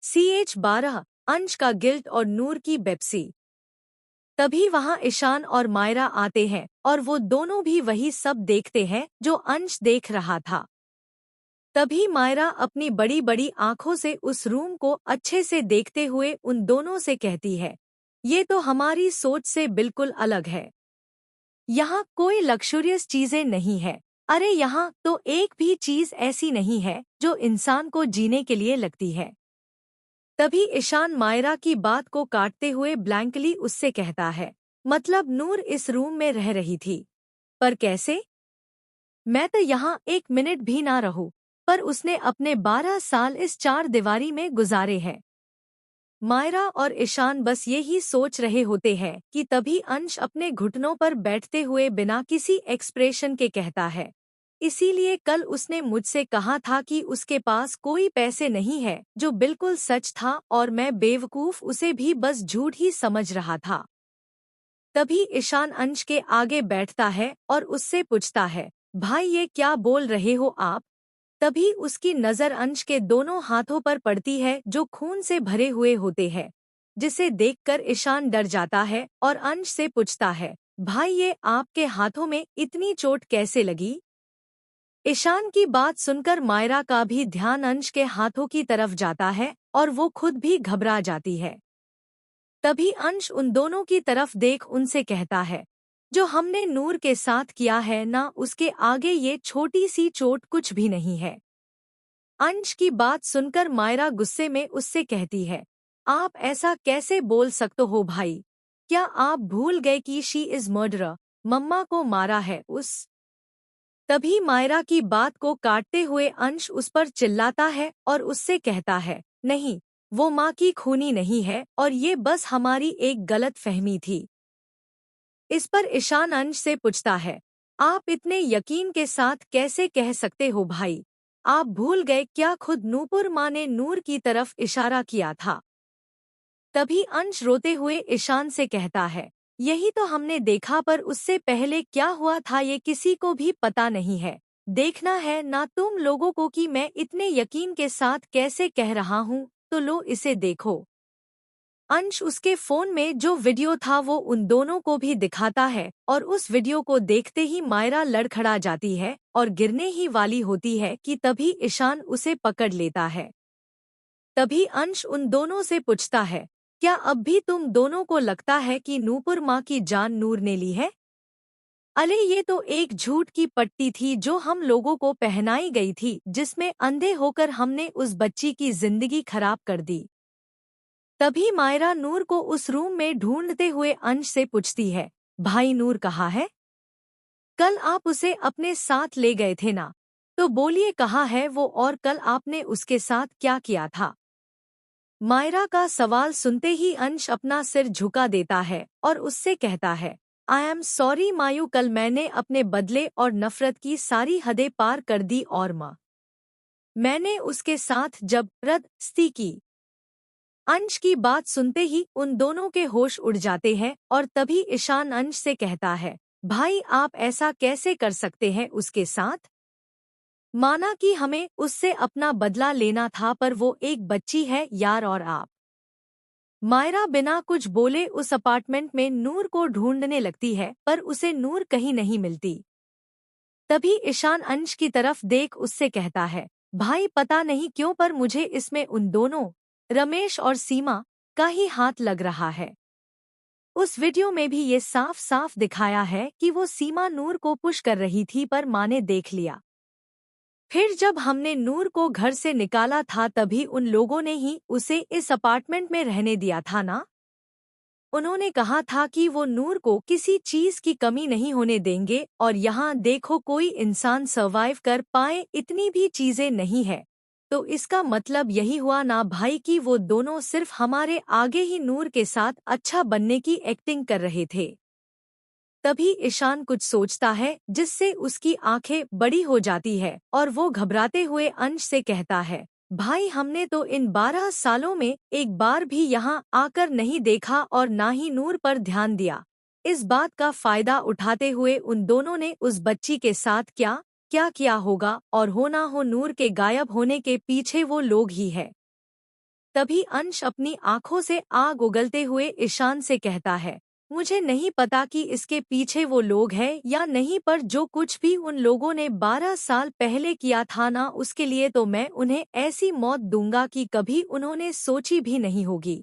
CH12 अंश का guilt और नूर की बेप्सी। तभी वहां ईशान और मायरा आते हैं और वो दोनों भी वही सब देखते हैं जो अंश देख रहा था। तभी मायरा अपनी बड़ी बड़ी आंखों से उस रूम को अच्छे से देखते हुए उन दोनों से कहती है, ये तो हमारी सोच से बिल्कुल अलग है। यहाँ कोई लग्जरियस चीजें नहीं है। अरे यहाँ तो एक भी चीज ऐसी नहीं है जो इंसान को जीने के लिए लगती है। तभी ईशान मायरा की बात को काटते हुए ब्लैंकली उससे कहता है, मतलब नूर इस रूम में रह रही थी, पर कैसे? मैं तो यहाँ एक मिनट भी ना रहूं, पर उसने अपने 12 साल इस चार दीवारी में गुजारे हैं। मायरा और ईशान बस यही सोच रहे होते हैं कि तभी अंश अपने घुटनों पर बैठते हुए बिना किसी एक्सप्रेशन के कहता है, इसीलिए कल उसने मुझसे कहा था कि उसके पास कोई पैसे नहीं है, जो बिल्कुल सच था और मैं बेवकूफ उसे भी बस झूठ ही समझ रहा था। तभी ईशान अंश के आगे बैठता है और उससे पूछता है, भाई ये क्या बोल रहे हो आप? तभी उसकी नज़र अंश के दोनों हाथों पर पड़ती है जो खून से भरे हुए होते हैं, जिसे देखकर ईशान डर जाता है और अंश से पूछता है, भाई ये आपके हाथों में इतनी चोट कैसे लगी? ईशान की बात सुनकर मायरा का भी ध्यान अंश के हाथों की तरफ जाता है और वो खुद भी घबरा जाती है। तभी अंश उन दोनों की तरफ देख उनसे कहता है, जो हमने नूर के साथ किया है ना, उसके आगे ये छोटी सी चोट कुछ भी नहीं है। अंश की बात सुनकर मायरा गुस्से में उससे कहती है, आप ऐसा कैसे बोल सकते हो भाई? क्या आप भूल गए कि शी इज मर्डरर, मम्मा को मारा है उस? तभी मायरा की बात को काटते हुए अंश उस पर चिल्लाता है और उससे कहता है, नहीं, वो माँ की खूनी नहीं है और ये बस हमारी एक गलत फहमी थी। इस पर ईशान अंश से पूछता है, आप इतने यकीन के साथ कैसे कह सकते हो भाई? आप भूल गए क्या खुद नूपुर माँ ने नूर की तरफ इशारा किया था? तभी अंश रोते हुए ईशान से कहता है, यही तो हमने देखा, पर उससे पहले क्या हुआ था ये किसी को भी पता नहीं है। देखना है ना तुम लोगों को कि मैं इतने यकीन के साथ कैसे कह रहा हूँ, तो लो इसे देखो। अंश उसके फोन में जो वीडियो था वो उन दोनों को भी दिखाता है और उस वीडियो को देखते ही मायरा लड़खड़ा जाती है और गिरने ही वाली होती है कि तभी ईशान उसे पकड़ लेता है। तभी अंश उन दोनों से पूछता है, क्या अब भी तुम दोनों को लगता है कि नूपुर माँ की जान नूर ने ली है? अरे ये तो एक झूठ की पट्टी थी जो हम लोगों को पहनाई गई थी, जिसमें अंधे होकर हमने उस बच्ची की जिंदगी खराब कर दी। तभी मायरा नूर को उस रूम में ढूंढते हुए अंश से पूछती है, भाई नूर कहाँ है? कल आप उसे अपने साथ ले गए थे ना, तो बोलिए कहाँ है वो, और कल आपने उसके साथ क्या किया था? मायरा का सवाल सुनते ही अंश अपना सिर झुका देता है और उससे कहता है, आई एम सॉरी मायू, कल मैंने अपने बदले और नफरत की सारी हदें पार कर दी और मैंने उसके साथ जबरदस्ती की। अंश की बात सुनते ही उन दोनों के होश उड़ जाते हैं और तभी ईशान अंश से कहता है, भाई आप ऐसा कैसे कर सकते हैं उसके साथ? माना कि हमें उससे अपना बदला लेना था, पर वो एक बच्ची है यार। और आप? मायरा बिना कुछ बोले उस अपार्टमेंट में नूर को ढूंढने लगती है, पर उसे नूर कहीं नहीं मिलती। तभी ईशान अंश की तरफ देख उससे कहता है, भाई पता नहीं क्यों, पर मुझे इसमें उन दोनों रमेश और सीमा का ही हाथ लग रहा है। उस वीडियो में भी ये साफ साफ दिखाया है कि वो सीमा नूर को पुश कर रही थी, पर माँ ने देख लिया। फिर जब हमने नूर को घर से निकाला था तभी उन लोगों ने ही उसे इस अपार्टमेंट में रहने दिया था ना। उन्होंने कहा था कि वो नूर को किसी चीज की कमी नहीं होने देंगे, और यहाँ देखो कोई इंसान सर्वाइव कर पाए इतनी भी चीजें नहीं है। तो इसका मतलब यही हुआ ना भाई कि वो दोनों सिर्फ हमारे आगे ही नूर के साथ अच्छा बनने की एक्टिंग कर रहे थे। तभी ईशान कुछ सोचता है जिससे उसकी आंखें बड़ी हो जाती है और वो घबराते हुए अंश से कहता है, भाई हमने तो इन 12 सालों में एक बार भी यहाँ आकर नहीं देखा और ना ही नूर पर ध्यान दिया। इस बात का फायदा उठाते हुए उन दोनों ने उस बच्ची के साथ क्या क्या किया होगा, और हो ना हो नूर के गायब होने के पीछे वो लोग ही है। तभी अंश अपनी आंखों से आग उगलते हुए ईशान से कहता है, मुझे नहीं पता कि इसके पीछे वो लोग हैं या नहीं, पर जो कुछ भी उन लोगों ने 12 साल पहले किया था ना, उसके लिए तो मैं उन्हें ऐसी मौत दूंगा कि कभी उन्होंने सोची भी नहीं होगी।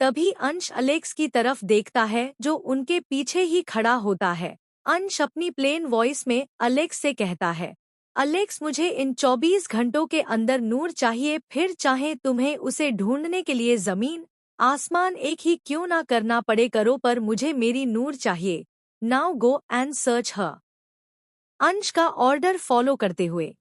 तभी अंश अलेक्स की तरफ देखता है जो उनके पीछे ही खड़ा होता है। अंश अपनी प्लेन वॉइस में अलेक्स से कहता है, अलेक्स मुझे इन 24 घंटों के अंदर नूर चाहिए, फिर चाहे तुम्हें उसे ढूंढने के लिए जमीन आसमान एक ही क्यों ना करना पड़े करो, पर मुझे मेरी नूर चाहिए। Now go and search her. अंश का ऑर्डर फॉलो करते हुए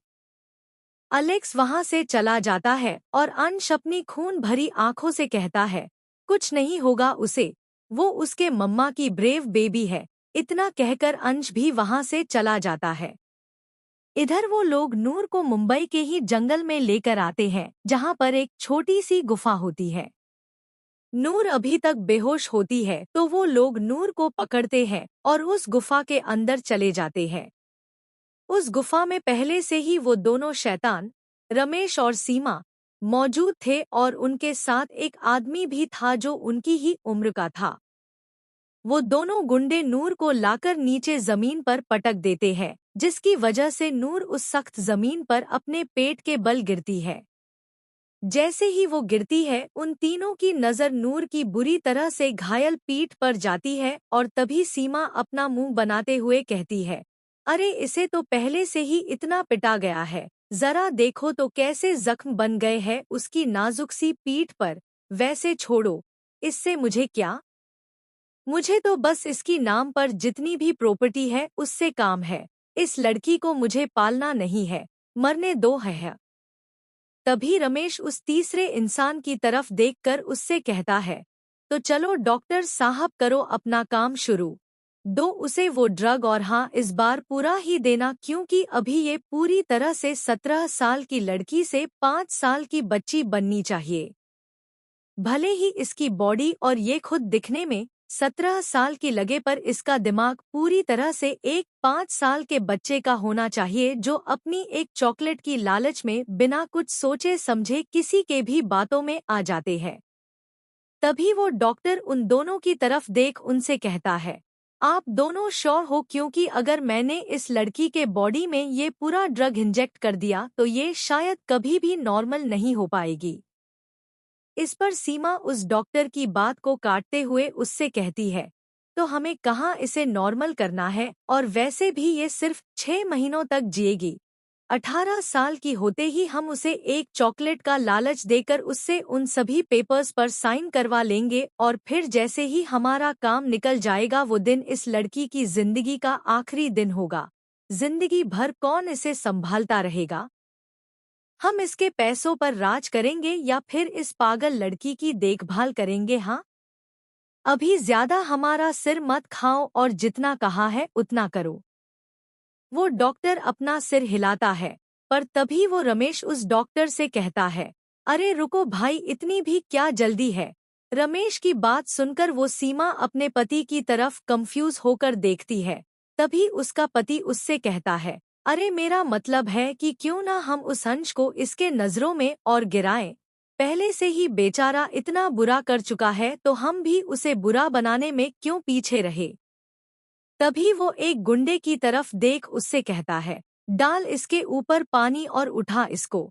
अलेक्स वहां से चला जाता है और अंश अपनी खून भरी आंखों से कहता है, कुछ नहीं होगा उसे, वो उसके मम्मा की ब्रेव बेबी है। इतना कहकर अंश भी वहां से चला जाता है। इधर वो लोग नूर को मुंबई के ही जंगल में लेकर आते हैं, जहां पर एक छोटी सी गुफा होती है। नूर अभी तक बेहोश होती है तो वो लोग नूर को पकड़ते हैं और उस गुफा के अंदर चले जाते हैं। उस गुफा में पहले से ही वो दोनों शैतान रमेश और सीमा मौजूद थे और उनके साथ एक आदमी भी था जो उनकी ही उम्र का था। वो दोनों गुंडे नूर को लाकर नीचे जमीन पर पटक देते हैं, जिसकी वजह से नूर उस सख्त जमीन पर अपने पेट के बल गिरती है। जैसे ही वो गिरती है, उन तीनों की नज़र नूर की बुरी तरह से घायल पीठ पर जाती है और तभी सीमा अपना मुंह बनाते हुए कहती है, अरे इसे तो पहले से ही इतना पिटा गया है, जरा देखो तो कैसे जख्म बन गए हैं उसकी नाजुक सी पीठ पर। वैसे छोड़ो, इससे मुझे क्या, मुझे तो बस इसकी नाम पर जितनी भी प्रॉपर्टी है उससे काम है। इस लड़की को मुझे पालना नहीं है, मरने दो है। तभी रमेश उस तीसरे इंसान की तरफ देखकर उससे कहता है, तो चलो डॉक्टर साहब करो अपना काम शुरू। दो उसे वो ड्रग, और हाँ इस बार पूरा ही देना, क्योंकि अभी ये पूरी तरह से 17 साल की लड़की से 5 साल की बच्ची बननी चाहिए। भले ही इसकी बॉडी और ये खुद दिखने में 17 साल की लगे, पर इसका दिमाग पूरी तरह से एक 5 साल के बच्चे का होना चाहिए, जो अपनी एक चॉकलेट की लालच में बिना कुछ सोचे समझे किसी के भी बातों में आ जाते हैं। तभी वो डॉक्टर उन दोनों की तरफ देख उनसे कहता है, आप दोनों श्योर हो, क्योंकि अगर मैंने इस लड़की के बॉडी में ये पूरा ड्रग इंजेक्ट कर दिया तो ये शायद कभी भी नॉर्मल नहीं हो पाएगी। इस पर सीमा उस डॉक्टर की बात को काटते हुए उससे कहती है, तो हमें कहाँ इसे नॉर्मल करना है, और वैसे भी ये सिर्फ 6 महीनों तक जिएगी। 18 साल की होते ही हम उसे एक चॉकलेट का लालच देकर उससे उन सभी पेपर्स पर साइन करवा लेंगे, और फिर जैसे ही हमारा काम निकल जाएगा वो दिन इस लड़की की जिंदगी का आखिरी दिन होगा। जिंदगी भर कौन इसे संभालता रहेगा? हम इसके पैसों पर राज करेंगे या फिर इस पागल लड़की की देखभाल करेंगे? हाँ, अभी ज्यादा हमारा सिर मत खाओ और जितना कहा है उतना करो। वो डॉक्टर अपना सिर हिलाता है, पर तभी वो रमेश उस डॉक्टर से कहता है, अरे रुको भाई, इतनी भी क्या जल्दी है? रमेश की बात सुनकर वो सीमा अपने पति की तरफ कंफ्यूज होकर देखती है। तभी उसका पति उससे कहता है, अरे मेरा मतलब है कि क्यों ना हम उस अंश को इसके नजरों में और गिराएं। पहले से ही बेचारा इतना बुरा कर चुका है तो हम भी उसे बुरा बनाने में क्यों पीछे रहे। तभी वो एक गुंडे की तरफ देख उससे कहता है, डाल इसके ऊपर पानी और उठा इसको।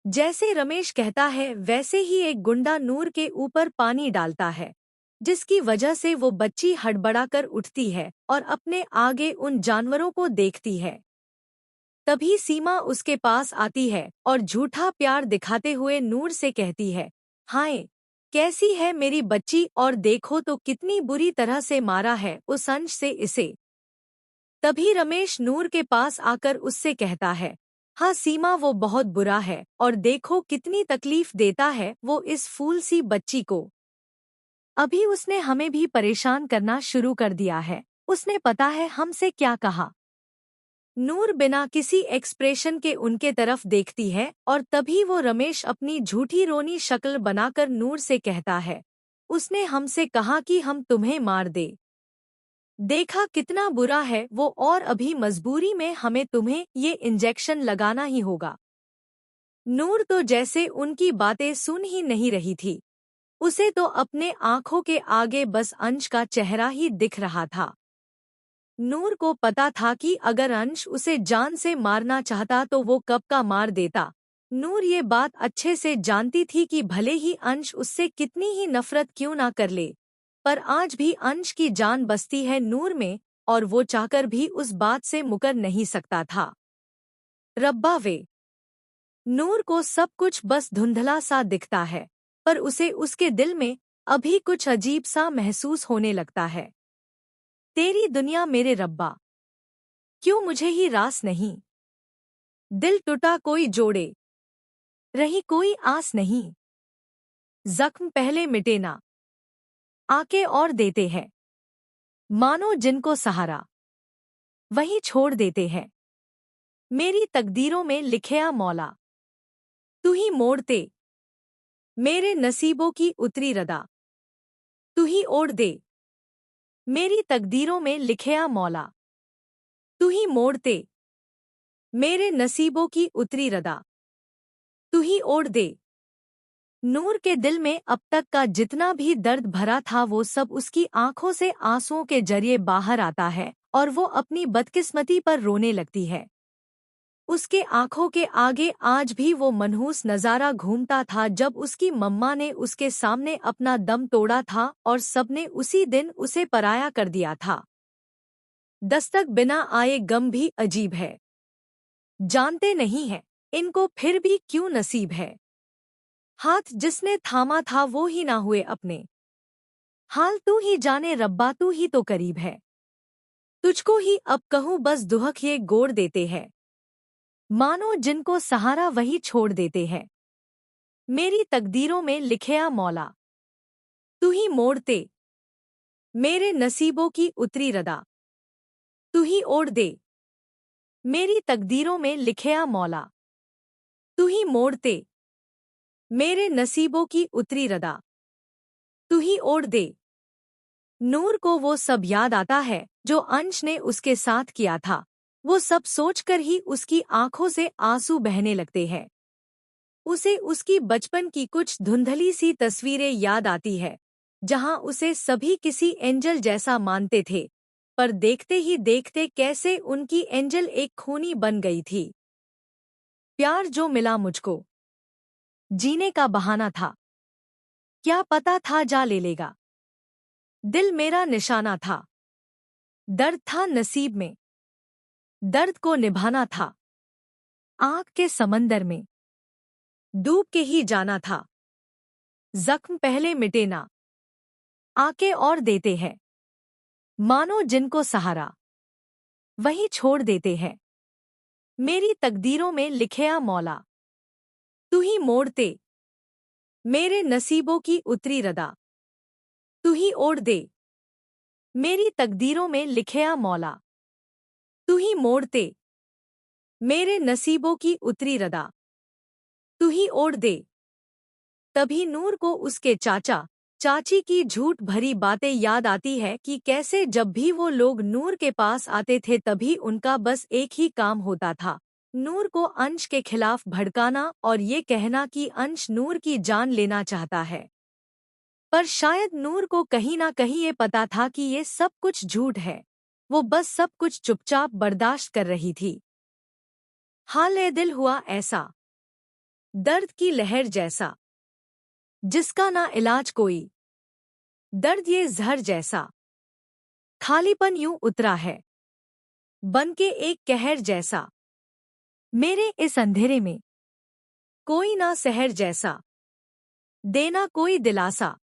जैसे रमेश कहता है वैसे ही एक गुंडा नूर के ऊपर पानी डालता है, जिसकी वजह से वो बच्ची हड़बड़ाकर उठती है और अपने आगे उन जानवरों को देखती है। तभी सीमा उसके पास आती है और झूठा प्यार दिखाते हुए नूर से कहती है, हाय कैसी है मेरी बच्ची, और देखो तो कितनी बुरी तरह से मारा है उस अंश से इसे। तभी रमेश नूर के पास आकर उससे कहता है, हाँ सीमा वो बहुत बुरा है, और देखो कितनी तकलीफ देता है वो इस फूल सी बच्ची को। अभी उसने हमें भी परेशान करना शुरू कर दिया है। उसने पता है हमसे क्या कहा? नूर बिना किसी एक्सप्रेशन के उनके तरफ देखती है और तभी वो रमेश अपनी झूठी रोनी शक्ल बनाकर नूर से कहता है, उसने हमसे कहा कि हम तुम्हें मार दे। देखा कितना बुरा है वो, और अभी मजबूरी में हमें तुम्हें ये इंजेक्शन लगाना ही होगा। नूर तो जैसे उनकी बातें सुन ही नहीं रही थी। उसे तो अपने आंखों के आगे बस अंश का चेहरा ही दिख रहा था। नूर को पता था कि अगर अंश उसे जान से मारना चाहता तो वो कब का मार देता। नूर ये बात अच्छे से जानती थी कि भले ही अंश उससे कितनी ही नफरत क्यों ना कर ले, पर आज भी अंश की जान बसती है नूर में, और वो चाहकर भी उस बात से मुकर नहीं सकता था। रब्बा वे! नूर को सब कुछ बस धुंधला सा दिखता है, पर उसे उसके दिल में अभी कुछ अजीब सा महसूस होने लगता है। तेरी दुनिया मेरे रब्बा, क्यों मुझे ही रास नहीं। दिल टूटा कोई जोड़े, रही कोई आस नहीं। जख्म पहले मिटे ना, आके और देते हैं। मानो जिनको सहारा, वही छोड़ देते हैं। मेरी तकदीरों में लिखया मौला, तू ही मोड़ते मेरे नसीबों की उतरी रदा। तू ही ओढ़ दे मेरी तकदीरों में लिखया मौला, तू ही मोड़ते मेरे नसीबों की उतरी रदा। तू ही ओढ़ दे। नूर के दिल में अब तक का जितना भी दर्द भरा था वो सब उसकी आंखों से आंसुओं के जरिए बाहर आता है और वो अपनी बदकिस्मती पर रोने लगती है। उसके आंखों के आगे आज भी वो मनहूस नज़ारा घूमता था जब उसकी मम्मा ने उसके सामने अपना दम तोड़ा था और सबने उसी दिन उसे पराया कर दिया था। दस्तक बिना आए गम भी अजीब है, जानते नहीं है इनको फिर भी क्यों नसीब है। हाथ जिसने थामा था वो ही ना हुए अपने, हाल तू ही जाने रब्बा, तू ही तो करीब है। तुझको ही अब कहूँ बस दुहक ये गोड़ देते हैं, मानो जिनको सहारा वही छोड़ देते हैं। मेरी तकदीरों में लिखया मौला, तू ही मोड़ते मेरे नसीबों की उतरी रदा। तू ही ओढ़ दे मेरी तकदीरों में लिखया मौला, तू ही मोड़ते मेरे नसीबों की उतरी रदा। तू ही ओढ़ दे। नूर को वो सब याद आता है जो अंश ने उसके साथ किया था। वो सब सोचकर ही उसकी आंखों से आंसू बहने लगते हैं। उसे उसकी बचपन की कुछ धुंधली सी तस्वीरें याद आती है, जहां उसे सभी किसी एंजल जैसा मानते थे, पर देखते ही देखते कैसे उनकी एंजल एक खूनी बन गई थी। प्यार जो मिला मुझको, जीने का बहाना था, क्या पता था जा ले लेगा। दिल मेरा निशाना था, दर्द था नसीब में, दर्द को निभाना था। आग के समंदर में डूब के ही जाना था। जख्म पहले मिटे ना, आके और देते हैं। मानो जिनको सहारा, वही छोड़ देते हैं। मेरी तकदीरों में लिखया मौला, तू ही मोड़ते मेरे नसीबों की उतरी रदा। तू ही ओढ़ दे मेरी तकदीरों में लिखया मौला, तू ही मोड़ते मेरे नसीबों की उतरी रदा। तू ही ओढ़ दे। तभी नूर को उसके चाचा चाची की झूठ भरी बातें याद आती है कि कैसे जब भी वो लोग नूर के पास आते थे तभी उनका बस एक ही काम होता था, नूर को अंश के खिलाफ भड़काना और ये कहना कि अंश नूर की जान लेना चाहता है। पर शायद नूर को कहीं ना कहीं ये पता था कि ये सब कुछ झूठ है। वो बस सब कुछ चुपचाप बर्दाश्त कर रही थी। हाल ए दिल हुआ ऐसा, दर्द की लहर जैसा, जिसका ना इलाज कोई, दर्द ये जहर जैसा। खालीपन यूं उतरा है, बनके एक कहर जैसा। मेरे इस अंधेरे में कोई ना सहर जैसा, देना कोई दिलासा।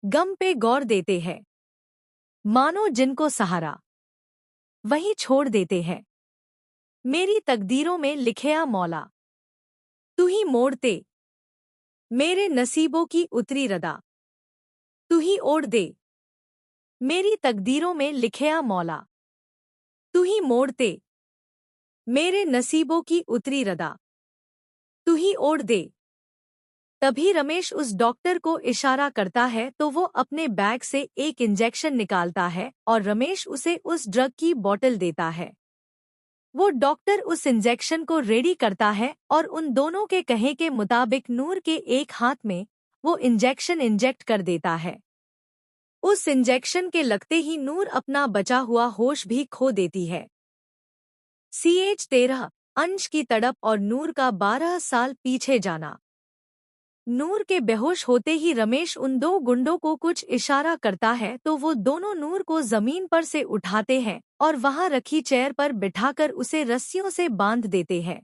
गम पे गौर देते हैं, मानो जिनको सहारा, वही छोड़ देते हैं। मेरी तकदीरों में लिखया मौला, तू ही मोड़ते मेरे नसीबों की उतरी रदा। तू ही ओढ़ दे मेरी तकदीरों में लिखया मौला, तू ही मोड़ते मेरे नसीबों की उतरी रदा। तू ही ओढ़ दे। तभी रमेश उस डॉक्टर को इशारा करता है तो वो अपने बैग से एक इंजेक्शन निकालता है और रमेश उसे उस ड्रग की बोतल देता है। वो डॉक्टर उस इंजेक्शन को रेडी करता है और उन दोनों के कहे के मुताबिक नूर के एक हाथ में वो इंजेक्शन इंजेक्ट कर देता है। उस इंजेक्शन के लगते ही नूर अपना बचा हुआ होश भी खो देती है। CH-13 अंश की तड़प और नूर का 12 साल पीछे जाना। नूर के बेहोश होते ही रमेश उन दो गुंडों को कुछ इशारा करता है तो वो दोनों नूर को जमीन पर से उठाते हैं और वहां रखी चेयर पर बिठाकर उसे रस्सियों से बांध देते हैं।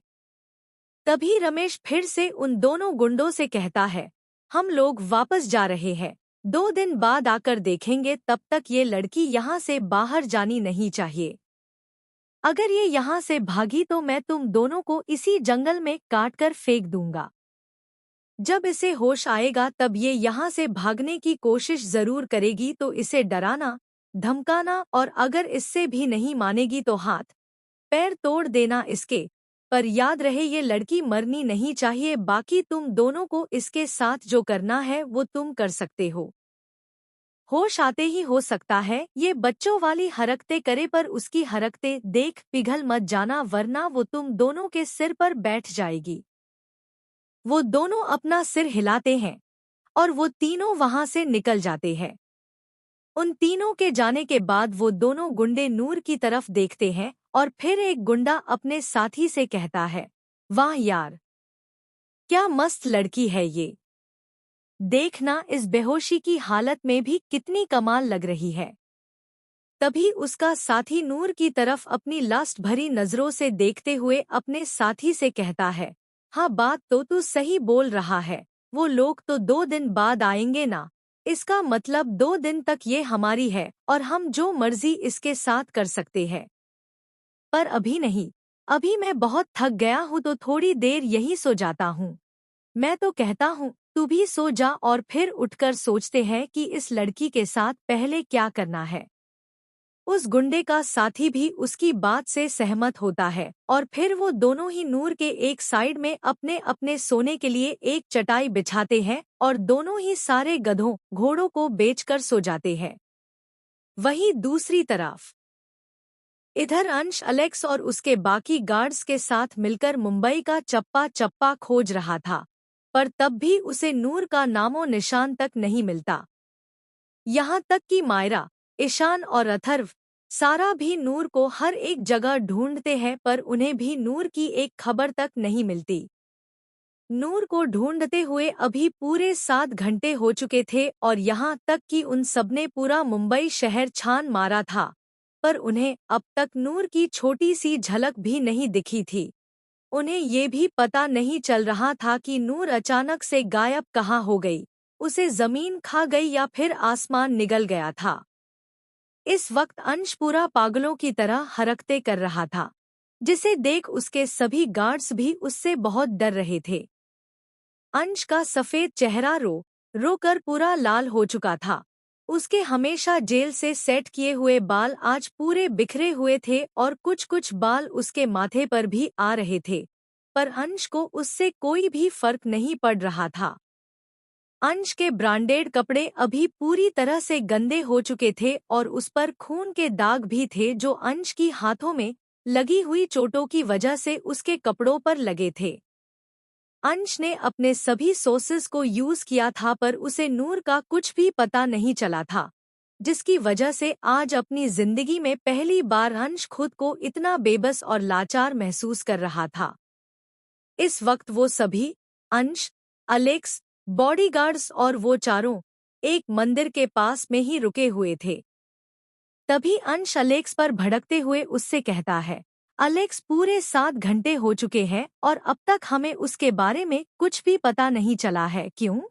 तभी रमेश फिर से उन दोनों गुंडों से कहता है, हम लोग वापस जा रहे हैं, 2 दिन बाद आकर देखेंगे, तब तक ये लड़की यहाँ से बाहर जानी नहीं चाहिए। अगर ये यहाँ से भागी तो मैं तुम दोनों को इसी जंगल में काट कर फेंक दूंगा। जब इसे होश आएगा तब ये यहाँ से भागने की कोशिश जरूर करेगी, तो इसे डराना धमकाना और अगर इससे भी नहीं मानेगी तो हाथ पैर तोड़ देना इसके। पर याद रहे ये लड़की मरनी नहीं चाहिए, बाकी तुम दोनों को इसके साथ जो करना है वो तुम कर सकते हो। होश आते ही हो सकता है ये बच्चों वाली हरकतें करे, पर उसकी हरकतें देख पिघल मत जाना वरना वो तुम दोनों के सिर पर बैठ जाएगी। वो दोनों अपना सिर हिलाते हैं और वो तीनों वहां से निकल जाते हैं। उन तीनों के जाने के बाद वो दोनों गुंडे नूर की तरफ देखते हैं और फिर एक गुंडा अपने साथी से कहता है, वाह यार, क्या मस्त लड़की है ये। देखना इस बेहोशी की हालत में भी कितनी कमाल लग रही है। तभी उसका साथी नूर की तरफ अपनी लास्ट भरी नजरों से देखते हुए अपने साथी से कहता है, हाँ बात तो तू सही बोल रहा है, वो लोग तो 2 दिन बाद आएंगे ना, इसका मतलब 2 दिन तक ये हमारी है और हम जो मर्जी इसके साथ कर सकते हैं। पर अभी नहीं, अभी मैं बहुत थक गया हूँ तो थोड़ी देर यहीं सो जाता हूँ। मैं तो कहता हूँ तू भी सो जा और फिर उठकर सोचते हैं कि इस लड़की के साथ पहले क्या करना है। उस गुंडे का साथी भी उसकी बात से सहमत होता है और फिर वो दोनों ही नूर के एक साइड में अपने अपने सोने के लिए एक चटाई बिछाते हैं और दोनों ही सारे गधों घोड़ों को बेचकर सो जाते हैं। वहीं दूसरी तरफ इधर अंश अलेक्स और उसके बाकी गार्ड्स के साथ मिलकर मुंबई का चप्पा चप्पा खोज रहा था, पर तब भी उसे नूर का नामो निशान तक नहीं मिलता। यहाँ तक कि मायरा, ईशान और अथर्व सारा भी नूर को हर एक जगह ढूंढते हैं, पर उन्हें भी नूर की एक खबर तक नहीं मिलती। नूर को ढूंढते हुए अभी पूरे 7 घंटे हो चुके थे और यहाँ तक कि उन सबने पूरा मुंबई शहर छान मारा था, पर उन्हें अब तक नूर की छोटी सी झलक भी नहीं दिखी थी। उन्हें ये भी पता नहीं चल रहा था कि नूर अचानक से गायब कहाँ हो गई, उसे जमीन खा गई या फिर आसमान निगल गया था। इस वक्त अंश पूरा पागलों की तरह हरकतें कर रहा था, जिसे देख उसके सभी गार्ड्स भी उससे बहुत डर रहे थे। अंश का सफेद चेहरा रो कर पूरा लाल हो चुका था। उसके हमेशा जेल से सेट किए हुए बाल आज पूरे बिखरे हुए थे और कुछ कुछ बाल उसके माथे पर भी आ रहे थे, पर अंश को उससे कोई भी फर्क नहीं पड़ रहा था। अंश के ब्रांडेड कपड़े अभी पूरी तरह से गंदे हो चुके थे और उस पर खून के दाग भी थे जो अंश की हाथों में लगी हुई चोटों की वजह से उसके कपड़ों पर लगे थे। अंश ने अपने सभी सोर्सेस को यूज किया था पर उसे नूर का कुछ भी पता नहीं चला था, जिसकी वजह से आज अपनी जिंदगी में पहली बार अंश खुद को इतना बेबस और लाचार महसूस कर रहा था। इस वक्त वो सभी अंश, अलेक्स, बॉडीगार्ड्स और वो चारों एक मंदिर के पास में ही रुके हुए थे। तभी अंश अलेक्स पर भड़कते हुए उससे कहता है, अलेक्स पूरे 7 घंटे हो चुके हैं और अब तक हमें उसके बारे में कुछ भी पता नहीं चला है, क्यों?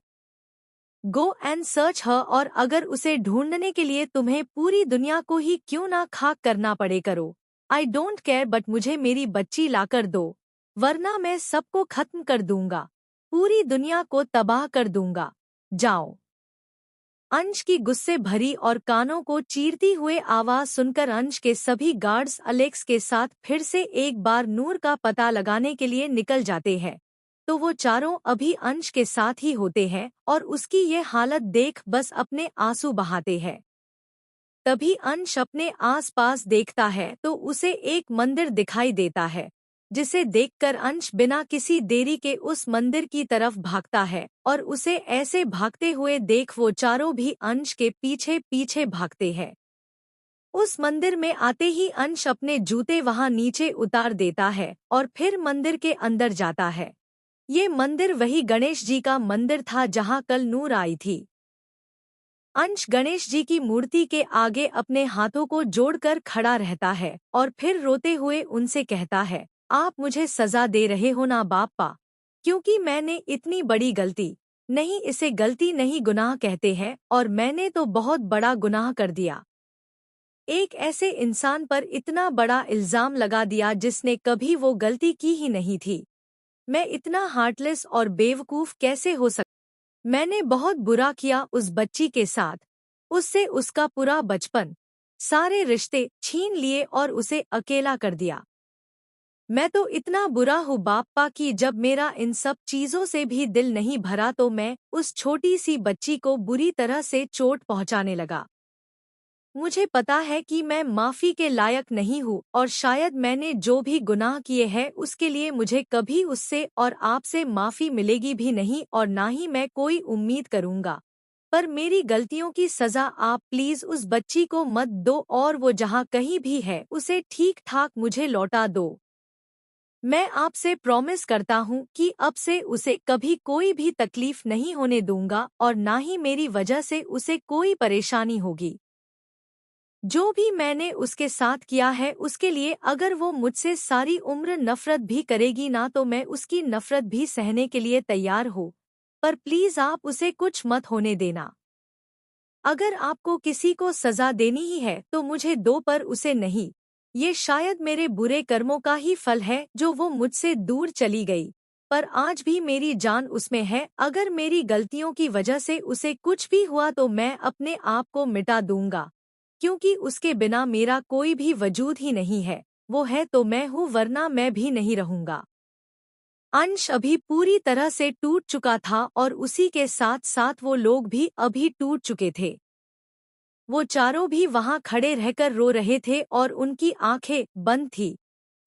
गो एंड सर्च हर, और अगर उसे ढूंढने के लिए तुम्हें पूरी दुनिया को ही क्यों ना खाक करना पड़े करो। आई डोंट केयर, बट मुझे मेरी बच्ची लाकर दो, वरना मैं सबको खत्म कर दूंगा, पूरी दुनिया को तबाह कर दूंगा, जाओ। अंश की गुस्से भरी और कानों को चीरती हुए आवाज सुनकर अंश के सभी गार्ड्स अलेक्स के साथ फिर से एक बार नूर का पता लगाने के लिए निकल जाते हैं, तो वो चारों अभी अंश के साथ ही होते हैं और उसकी ये हालत देख बस अपने आंसू बहाते हैं। तभी अंश अपने आसपास देखता है तो उसे एक मंदिर दिखाई देता है, जिसे देखकर अंश बिना किसी देरी के उस मंदिर की तरफ भागता है और उसे ऐसे भागते हुए देख वो चारों भी अंश के पीछे पीछे भागते हैं। उस मंदिर में आते ही अंश अपने जूते वहां नीचे उतार देता है और फिर मंदिर के अंदर जाता है। ये मंदिर वही गणेश जी का मंदिर था जहां कल नूर आई थी। अंश गणेश जी की मूर्ति के आगे अपने हाथों को जोड़कर खड़ा रहता है और फिर रोते हुए उनसे कहता है, आप मुझे सजा दे रहे हो ना बाप्पा, क्योंकि मैंने इतनी बड़ी गलती, नहीं इसे गलती नहीं गुनाह कहते हैं, और मैंने तो बहुत बड़ा गुनाह कर दिया। एक ऐसे इंसान पर इतना बड़ा इल्जाम लगा दिया जिसने कभी वो गलती की ही नहीं थी। मैं इतना हार्टलेस और बेवकूफ कैसे हो सकता। मैंने बहुत बुरा किया उस बच्ची के साथ। उससे उसका पूरा बचपन, सारे रिश्ते छीन लिए और उसे अकेला कर दिया। मैं तो इतना बुरा हूँ बाप्पा कि जब मेरा इन सब चीजों से भी दिल नहीं भरा तो मैं उस छोटी सी बच्ची को बुरी तरह से चोट पहुंचाने लगा। मुझे पता है कि मैं माफी के लायक नहीं हूँ और शायद मैंने जो भी गुनाह किए हैं उसके लिए मुझे कभी उससे और आपसे माफी मिलेगी भी नहीं और ना ही मैं कोई उम्मीद करूँगा। पर मेरी गलतियों की सजा आप प्लीज उस बच्ची को मत दो और वो जहाँ कहीं भी है उसे ठीक ठाक मुझे लौटा दो। मैं आपसे प्रॉमिस करता हूँ कि अब से उसे कभी कोई भी तकलीफ नहीं होने दूंगा और ना ही मेरी वजह से उसे कोई परेशानी होगी। जो भी मैंने उसके साथ किया है उसके लिए अगर वो मुझसे सारी उम्र नफरत भी करेगी ना तो मैं उसकी नफरत भी सहने के लिए तैयार हूँ, पर प्लीज आप उसे कुछ मत होने देना। अगर आपको किसी को सजा देनी ही है तो मुझे दो पर उसे नहीं। ये शायद मेरे बुरे कर्मों का ही फल है जो वो मुझसे दूर चली गई, पर आज भी मेरी जान उसमें है। अगर मेरी गलतियों की वजह से उसे कुछ भी हुआ तो मैं अपने आप को मिटा दूंगा, क्योंकि उसके बिना मेरा कोई भी वजूद ही नहीं है। वो है तो मैं हूँ वरना मैं भी नहीं रहूंगा। अंश अभी पूरी तरह से टूट चुका था और उसी के साथ साथ वो लोग भी अभी टूट चुके थे। वो चारों भी वहां खड़े रहकर रो रहे थे और उनकी आंखें बंद थी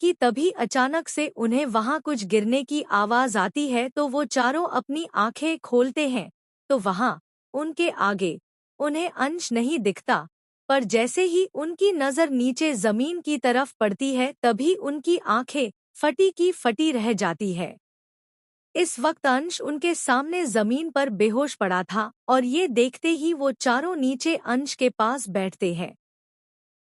कि तभी अचानक से उन्हें वहां कुछ गिरने की आवाज आती है तो वो चारों अपनी आंखें खोलते हैं तो वहां उनके आगे उन्हें अंश नहीं दिखता। पर जैसे ही उनकी नजर नीचे जमीन की तरफ पड़ती है तभी उनकी आंखें फटी की फटी रह जाती है। इस वक्त अंश उनके सामने जमीन पर बेहोश पड़ा था और ये देखते ही वो चारों नीचे अंश के पास बैठते हैं।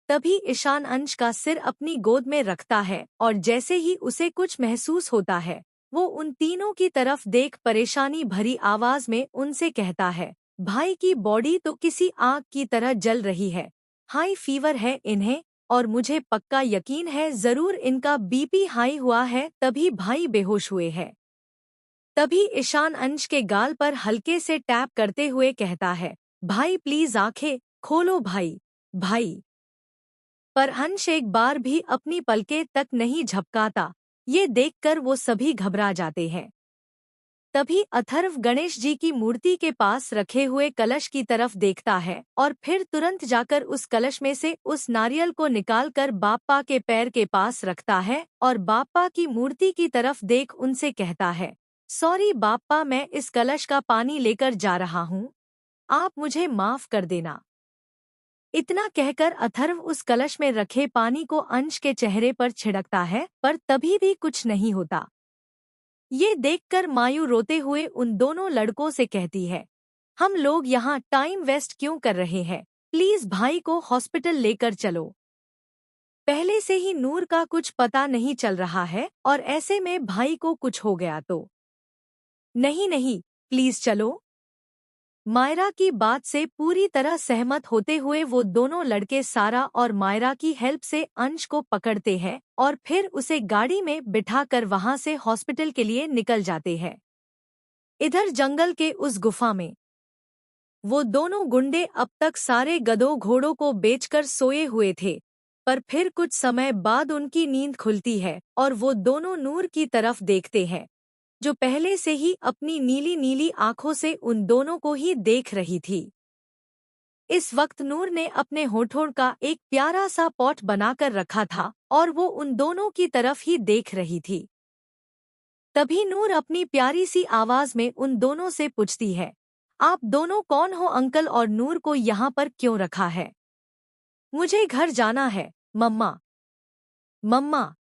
तभी ईशान अंश का सिर अपनी गोद में रखता है और जैसे ही उसे कुछ महसूस होता है वो उन तीनों की तरफ देख परेशानी भरी आवाज में उनसे कहता है, भाई की बॉडी तो किसी आग की तरह जल रही है, हाई फीवर है इन्हें, और मुझे पक्का यकीन है जरूर इनका बीपी हाई हुआ है तभी भाई बेहोश हुए हैं। तभी ईशान अंश के गाल पर हल्के से टैप करते हुए कहता है, भाई प्लीज आंखें खोलो भाई, भाई। पर अंश एक बार भी अपनी पलकें तक नहीं झपकाता। ये देखकर वो सभी घबरा जाते हैं। तभी अथर्व गणेश जी की मूर्ति के पास रखे हुए कलश की तरफ देखता है और फिर तुरंत जाकर उस कलश में से उस नारियल को निकालकर बाप्पा के पैर के पास रखता है और बाप्पा की मूर्ति की तरफ देख उनसे कहता है, सॉरी बाप्पा, मैं इस कलश का पानी लेकर जा रहा हूँ, आप मुझे माफ कर देना। इतना कहकर अथर्व उस कलश में रखे पानी को अंश के चेहरे पर छिड़कता है पर तभी भी कुछ नहीं होता। ये देखकर मायू रोते हुए उन दोनों लड़कों से कहती है, हम लोग यहाँ टाइम वेस्ट क्यों कर रहे हैं, प्लीज भाई को हॉस्पिटल लेकर चलो। पहले से ही नूर का कुछ पता नहीं चल रहा है और ऐसे में भाई को कुछ हो गया तो। नहीं नहीं, प्लीज चलो। मायरा की बात से पूरी तरह सहमत होते हुए वो दोनों लड़के सारा और मायरा की हेल्प से अंश को पकड़ते हैं और फिर उसे गाड़ी में बिठाकर वहां से हॉस्पिटल के लिए निकल जाते हैं। इधर जंगल के उस गुफा में वो दोनों गुंडे अब तक सारे गधों घोड़ों को बेचकर सोए हुए थे, पर फिर कुछ समय बाद उनकी नींद खुलती है और वो दोनों नूर की तरफ देखते हैं, जो पहले से ही अपनी नीली नीली आंखों से उन दोनों को ही देख रही थी। इस वक्त नूर ने अपने होठों का एक प्यारा सा पॉट बनाकर रखा था और वो उन दोनों की तरफ ही देख रही थी। तभी नूर अपनी प्यारी सी आवाज में उन दोनों से पूछती है, आप दोनों कौन हो अंकल और नूर को यहाँ पर क्यों रखा है? मुझे घर जाना है मम्मा। मम्मा।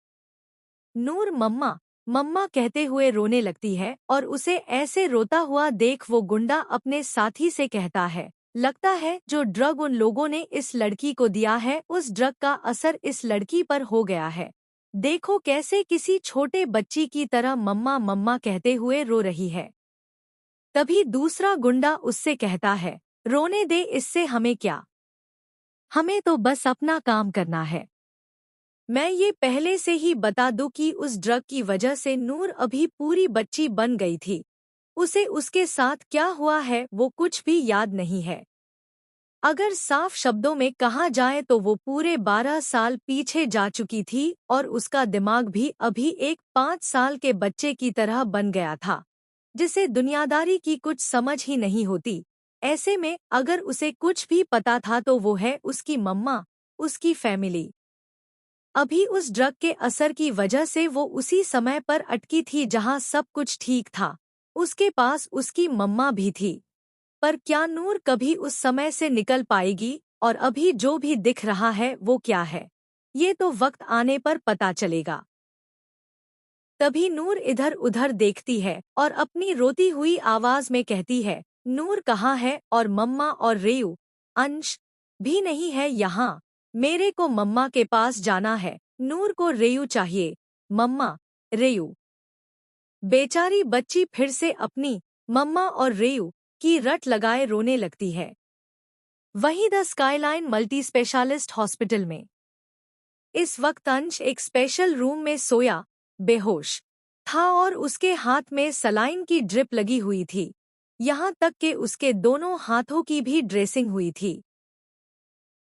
नूर मम्मा मम्मा कहते हुए रोने लगती है और उसे ऐसे रोता हुआ देख वो गुंडा अपने साथी से कहता है, लगता है जो ड्रग उन लोगों ने इस लड़की को दिया है उस ड्रग का असर इस लड़की पर हो गया है। देखो कैसे किसी छोटे बच्ची की तरह मम्मा मम्मा कहते हुए रो रही है। तभी दूसरा गुंडा उससे कहता है, रोने दे, इससे हमें क्या, हमें तो बस अपना काम करना है। मैं ये पहले से ही बता दूं कि उस ड्रग की वजह से नूर अभी पूरी बच्ची बन गई थी। उसे उसके साथ क्या हुआ है वो कुछ भी याद नहीं है। अगर साफ शब्दों में कहा जाए तो वो पूरे 12 साल पीछे जा चुकी थी और उसका दिमाग भी अभी एक 5 साल के बच्चे की तरह बन गया था, जिसे दुनियादारी की कुछ समझ ही नहीं होती। ऐसे में अगर उसे कुछ भी पता था तो वो है उसकी मम्मा, उसकी फैमिली। अभी उस ड्रग के असर की वजह से वो उसी समय पर अटकी थी जहां सब कुछ ठीक था। उसके पास उसकी मम्मा भी थी। पर क्या नूर कभी उस समय से निकल पाएगी? और अभी जो भी दिख रहा है वो क्या है, ये तो वक्त आने पर पता चलेगा। तभी नूर इधर उधर देखती है और अपनी रोती हुई आवाज में कहती है, नूर कहाँ है? और मम्मा और रेयू, अंश भी नहीं है यहाँ। मेरे को मम्मा के पास जाना है। नूर को रेयू चाहिए। मम्मा, रेयू। बेचारी बच्ची फिर से अपनी मम्मा और रेयू की रट लगाए रोने लगती है। वहीं the skyline multi specialist hospital में इस वक्त अंश एक स्पेशल रूम में सोया बेहोश था और उसके हाथ में सलाइन की ड्रिप लगी हुई थी। यहाँ तक कि उसके दोनों हाथों की भी ड्रेसिंग हुई थी।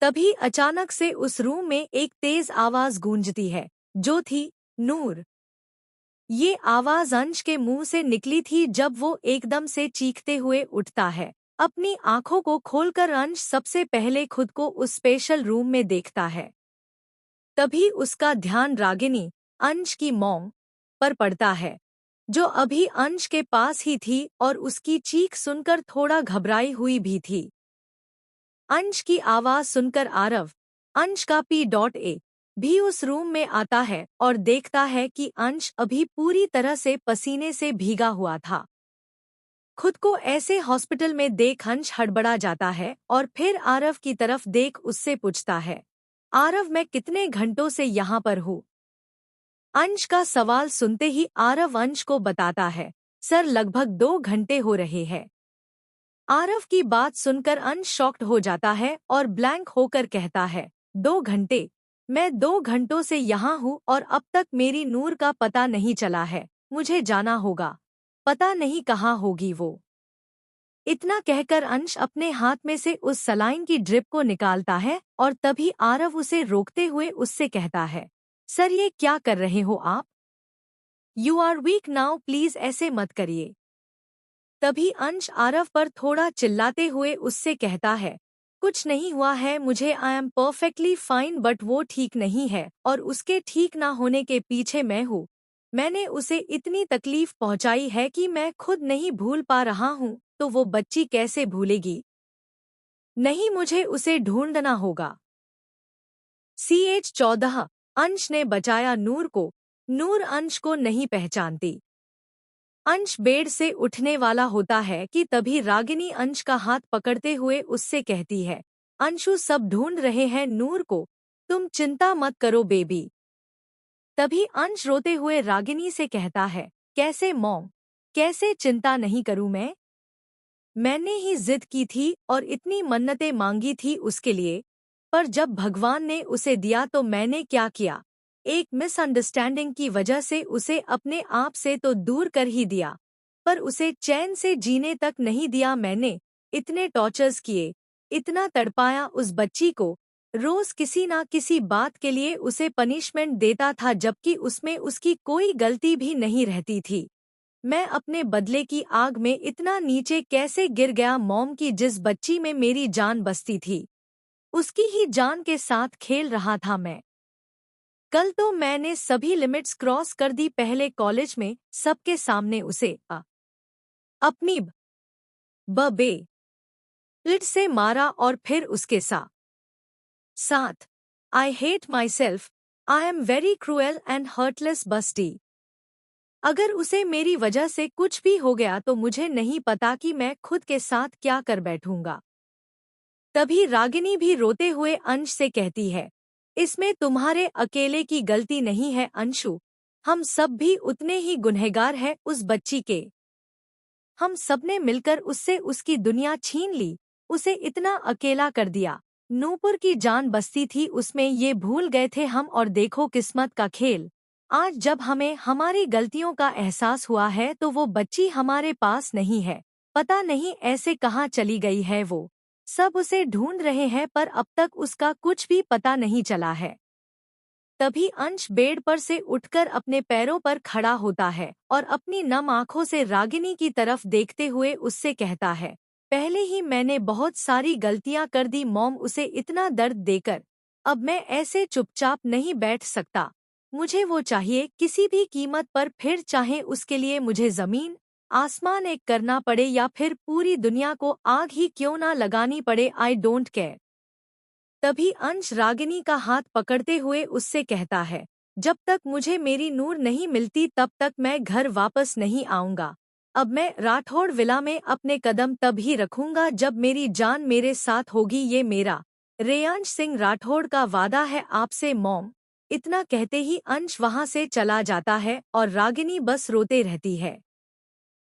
तभी अचानक से उस रूम में एक तेज आवाज गूंजती है, जो थी नूर। ये आवाज अंश के मुंह से निकली थी जब वो एकदम से चीखते हुए उठता है। अपनी आंखों को खोलकर अंश सबसे पहले खुद को उस स्पेशल रूम में देखता है। तभी उसका ध्यान रागिनी, अंश की मॉम, पर पड़ता है, जो अभी अंश के पास ही थी और उसकी चीख सुनकर थोड़ा घबराई हुई भी थी। अंश की आवाज सुनकर आरव, अंश का P.A, भी उस रूम में आता है और देखता है कि अंश अभी पूरी तरह से पसीने से भीगा हुआ था। खुद को ऐसे हॉस्पिटल में देख अंश हड़बड़ा जाता है और फिर आरव की तरफ देख उससे पूछता है, आरव मैं कितने घंटों से यहाँ पर हूँ? अंश का सवाल सुनते ही आरव अंश को बताता है, सर लगभग 2 घंटे हो रहे हैं। आरव की बात सुनकर अंश शॉक्ड हो जाता है और ब्लैंक होकर कहता है, 2 घंटे? मैं 2 घंटों से यहाँ हूँ और अब तक मेरी नूर का पता नहीं चला है। मुझे जाना होगा, पता नहीं कहाँ होगी वो। इतना कहकर अंश अपने हाथ में से उस सलाइन की ड्रिप को निकालता है और तभी आरव उसे रोकते हुए उससे कहता है, सर ये क्या कर रहे हो आप? You are weak now, please ऐसे मत करिए। तभी अंश आरव पर थोड़ा चिल्लाते हुए उससे कहता है, कुछ नहीं हुआ है मुझे, I am perfectly fine, but वो ठीक नहीं है और उसके ठीक ना होने के पीछे मैं हूँ। मैंने उसे इतनी तकलीफ पहुंचाई है कि मैं खुद नहीं भूल पा रहा हूँ, तो वो बच्ची कैसे भूलेगी? नहीं, मुझे उसे ढूंढना होगा। CH-14 अंश ने बचाया नूर को। नूर अंश को नहीं पहचानती। अंश बेड से उठने वाला होता है कि तभी रागिनी अंश का हाथ पकड़ते हुए उससे कहती है, अंशु सब ढूंढ रहे हैं नूर को, तुम चिंता मत करो बेबी। तभी अंश रोते हुए रागिनी से कहता है, कैसे मॉम, कैसे चिंता नहीं करूं मैं? मैंने ही जिद की थी और इतनी मन्नतें मांगी थी उसके लिए, पर जब भगवान ने उसे दिया तो मैंने क्या किया? एक मिसअंडरस्टैंडिंग की वजह से उसे अपने आप से तो दूर कर ही दिया, पर उसे चैन से जीने तक नहीं दिया मैंने। इतने टॉर्चर्स किए, इतना तड़पाया उस बच्ची को, रोज किसी ना किसी बात के लिए उसे पनिशमेंट देता था जबकि उसमें उसकी कोई गलती भी नहीं रहती थी। मैं अपने बदले की आग में इतना नीचे कैसे गिर गया मॉम की जिस बच्ची में मेरी जान बसती थी, उसकी ही जान के साथ खेल रहा था मैं। कल तो मैंने सभी लिमिट्स क्रॉस कर दी। पहले कॉलेज में सबके सामने उसे अपनी बे लिट से मारा और फिर उसके साथ I hate myself, I am very cruel and heartless beast. अगर उसे मेरी वजह से कुछ भी हो गया तो मुझे नहीं पता कि मैं खुद के साथ क्या कर बैठूंगा। तभी रागिनी भी रोते हुए अंश से कहती है, इसमें तुम्हारे अकेले की गलती नहीं है अंशु, हम सब भी उतने ही गुनहगार हैं उस बच्ची के। हम सबने मिलकर उससे उसकी दुनिया छीन ली, उसे इतना अकेला कर दिया। नूपुर की जान बसती थी उसमें, ये भूल गए थे हम। और देखो किस्मत का खेल, आज जब हमें हमारी गलतियों का एहसास हुआ है तो वो बच्ची हमारे पास नहीं है। पता नहीं ऐसे कहाँ चली गई है वो। सब उसे ढूंढ रहे हैं पर अब तक उसका कुछ भी पता नहीं चला है। तभी अंश बेड पर से उठकर अपने पैरों पर खड़ा होता है और अपनी नम आंखों से रागिनी की तरफ देखते हुए उससे कहता है, पहले ही मैंने बहुत सारी गलतियां कर दी मॉम, उसे इतना दर्द देकर। अब मैं ऐसे चुपचाप नहीं बैठ सकता। मुझे वो चाहिए किसी भी कीमत पर, फिर चाहे उसके लिए मुझे जमीन आसमान एक करना पड़े या फिर पूरी दुनिया को आग ही क्यों ना लगानी पड़े, आई डोंट केयर। तभी अंश रागिनी का हाथ पकड़ते हुए उससे कहता है, जब तक मुझे मेरी नूर नहीं मिलती तब तक मैं घर वापस नहीं आऊंगा। अब मैं राठौड़ विला में अपने कदम तब ही रखूंगा जब मेरी जान मेरे साथ होगी, ये मेरा रेयांश सिंह राठौड़ का वादा है आपसे मॉम। इतना कहते ही अंश वहां से चला जाता है और रागिनी बस रोते रहती है।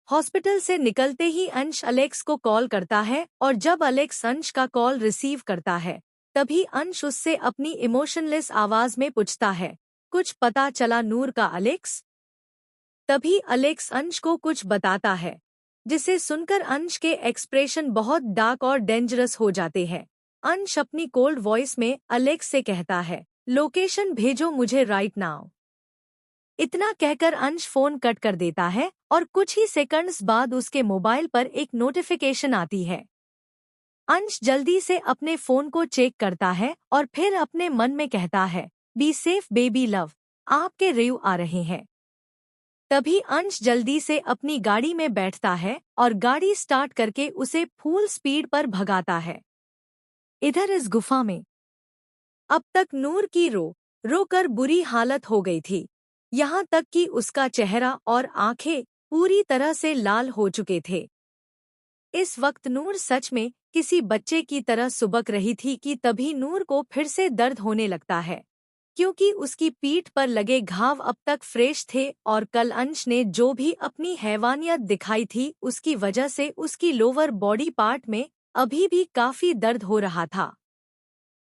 हॉस्पिटल से निकलते ही अंश अलेक्स को कॉल करता है और जब अलेक्स अंश का कॉल रिसीव करता है तभी अंश उससे अपनी इमोशनलेस आवाज में पूछता है, कुछ पता चला नूर का अलेक्स? तभी अलेक्स अंश को कुछ बताता है, जिसे सुनकर अंश के एक्सप्रेशन बहुत डार्क और डेंजरस हो जाते हैं। अंश अपनी कोल्ड वॉइस में अलेक्स से कहता है, लोकेशन भेजो मुझे राइट नाउ। इतना कहकर अंश फोन कट कर देता है और कुछ ही सेकंड्स बाद उसके मोबाइल पर एक नोटिफिकेशन आती है। अंश जल्दी से अपने फोन को चेक करता है और फिर अपने मन में कहता है, बी सेफ बेबी लव, आपके रिव्यू आ रहे हैं। तभी अंश जल्दी से अपनी गाड़ी में बैठता है और गाड़ी स्टार्ट करके उसे फुल स्पीड पर भगाता है। इधर इस गुफा में अब तक नूर की रो कर बुरी हालत हो गई थी, यहाँ तक कि उसका चेहरा और आंखें पूरी तरह से लाल हो चुके थे। इस वक्त नूर सच में किसी बच्चे की तरह सुबक रही थी कि तभी नूर को फिर से दर्द होने लगता है, क्योंकि उसकी पीठ पर लगे घाव अब तक फ्रेश थे और कल अंश ने जो भी अपनी हैवानियत दिखाई थी उसकी वजह से उसकी लोअर बॉडी पार्ट में अभी भी काफी दर्द हो रहा था।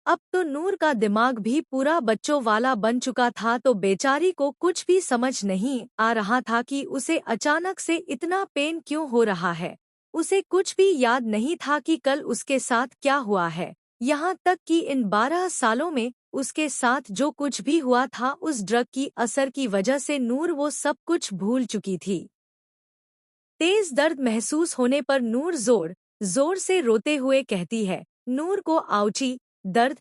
अब तो नूर का दिमाग भी पूरा बच्चों वाला बन चुका था, तो बेचारी को कुछ भी समझ नहीं आ रहा था कि उसे अचानक से इतना पेन क्यों हो रहा है। उसे कुछ भी याद नहीं था कि कल उसके साथ क्या हुआ है, यहाँ तक कि इन 12 सालों में उसके साथ जो कुछ भी हुआ था उस ड्रग की असर की वजह से नूर वो सब कुछ भूल चुकी थी। तेज दर्द महसूस होने पर नूर जोर जोर से रोते हुए कहती है, नूर को आउची, दर्द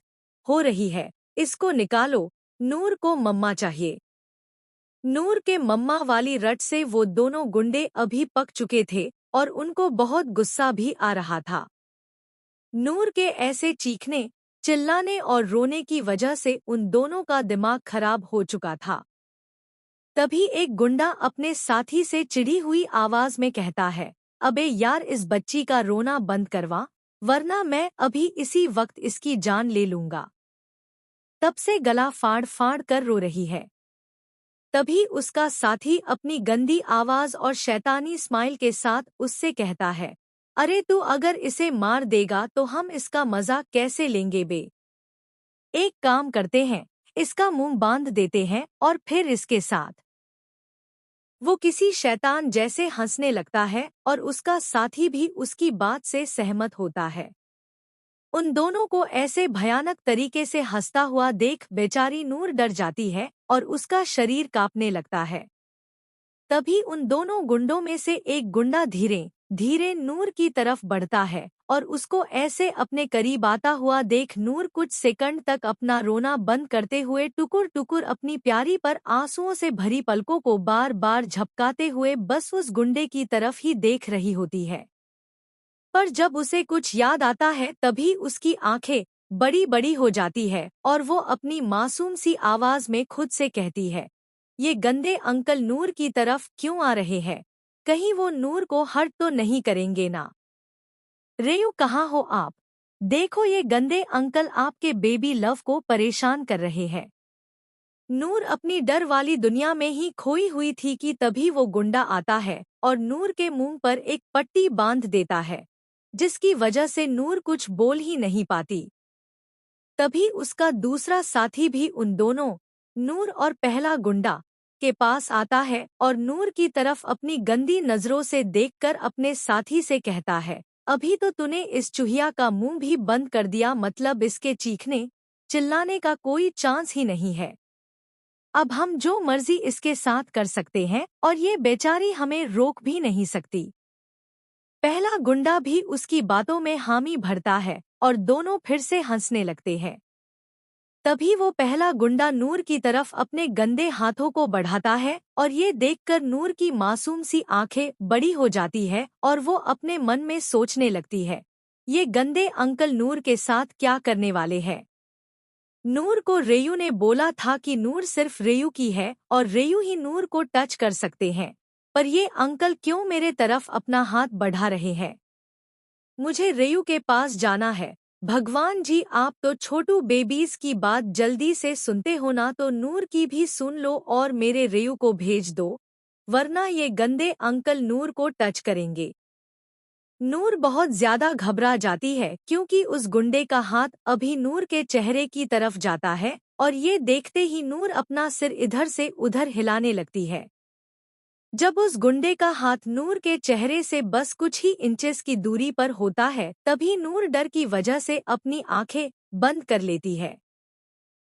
हो रही है, इसको निकालो, नूर को मम्मा चाहिए। नूर के मम्मा वाली रट से वो दोनों गुंडे अभी पक चुके थे और उनको बहुत गुस्सा भी आ रहा था। नूर के ऐसे चीखने, चिल्लाने और रोने की वजह से उन दोनों का दिमाग खराब हो चुका था। तभी एक गुंडा अपने साथी से चिढ़ी हुई आवाज में कहता है, अबे यार इस बच्ची का रोना बंद करवा, वरना मैं अभी इसी वक्त इसकी जान ले लूंगा। तब से गला फाड़ फाड़ कर रो रही है। तभी उसका साथी अपनी गंदी आवाज और शैतानी स्माइल के साथ उससे कहता है, अरे तू अगर इसे मार देगा तो हम इसका मजा कैसे लेंगे बे? एक काम करते हैं, इसका मुंह बांध देते हैं और फिर इसके साथ। वो किसी शैतान जैसे हंसने लगता है और उसका साथी भी उसकी बात से सहमत होता है। उन दोनों को ऐसे भयानक तरीके से हंसता हुआ देख बेचारी नूर डर जाती है और उसका शरीर कांपने लगता है। तभी उन दोनों गुंडों में से एक गुंडा धीरे धीरे नूर की तरफ बढ़ता है और उसको ऐसे अपने करीब आता हुआ देख नूर कुछ सेकंड तक अपना रोना बंद करते हुए टुकुर टुकुर अपनी प्यारी पर आंसुओं से भरी पलकों को बार बार झपकाते हुए बस उस गुंडे की तरफ ही देख रही होती है। पर जब उसे कुछ याद आता है तभी उसकी आंखें बड़ी बड़ी हो जाती है और वो अपनी मासूम सी आवाज में खुद से कहती है, ये गंदे अंकल नूर की तरफ क्यों आ रहे हैं? कहीं वो नूर को हर्ट तो नहीं करेंगे ना? रेयू कहाँ हो आप? देखो ये गंदे अंकल आपके बेबी लव को परेशान कर रहे हैं। नूर अपनी डर वाली दुनिया में ही खोई हुई थी कि तभी वो गुंडा आता है और नूर के मुंह पर एक पट्टी बांध देता है, जिसकी वजह से नूर कुछ बोल ही नहीं पाती। तभी उसका दूसरा साथी भी उन दोनों, नूर और पहला गुंडा, के पास आता है और नूर की तरफ अपनी गंदी नजरों से देखकर अपने साथी से कहता है, अभी तो तूने इस चूहिया का मुंह भी बंद कर दिया, मतलब इसके चीखने चिल्लाने का कोई चांस ही नहीं है। अब हम जो मर्जी इसके साथ कर सकते हैं और ये बेचारी हमें रोक भी नहीं सकती। पहला गुंडा भी उसकी बातों में हामी भरता है और दोनों फिर से हंसने लगते हैं। तभी वो पहला गुंडा नूर की तरफ अपने गंदे हाथों को बढ़ाता है और ये देखकर नूर की मासूम सी आंखें बड़ी हो जाती है और वो अपने मन में सोचने लगती है, ये गंदे अंकल नूर के साथ क्या करने वाले हैं। नूर को रेयू ने बोला था कि नूर सिर्फ रेयू की है और रेयू ही नूर को टच कर सकते हैं, पर ये अंकल क्यों मेरे तरफ अपना हाथ बढ़ा रहे हैं? मुझे रेयू के पास जाना है। भगवान जी, आप तो छोटू बेबीज की बात जल्दी से सुनते हो ना, तो नूर की भी सुन लो और मेरे रेयू को भेज दो, वरना ये गंदे अंकल नूर को टच करेंगे। नूर बहुत ज्यादा घबरा जाती है क्योंकि उस गुंडे का हाथ अभी नूर के चेहरे की तरफ जाता है और ये देखते ही नूर अपना सिर इधर से उधर हिलाने लगती है। जब उस गुंडे का हाथ नूर के चेहरे से बस कुछ ही इंचेस की दूरी पर होता है तभी नूर डर की वजह से अपनी आंखें बंद कर लेती है।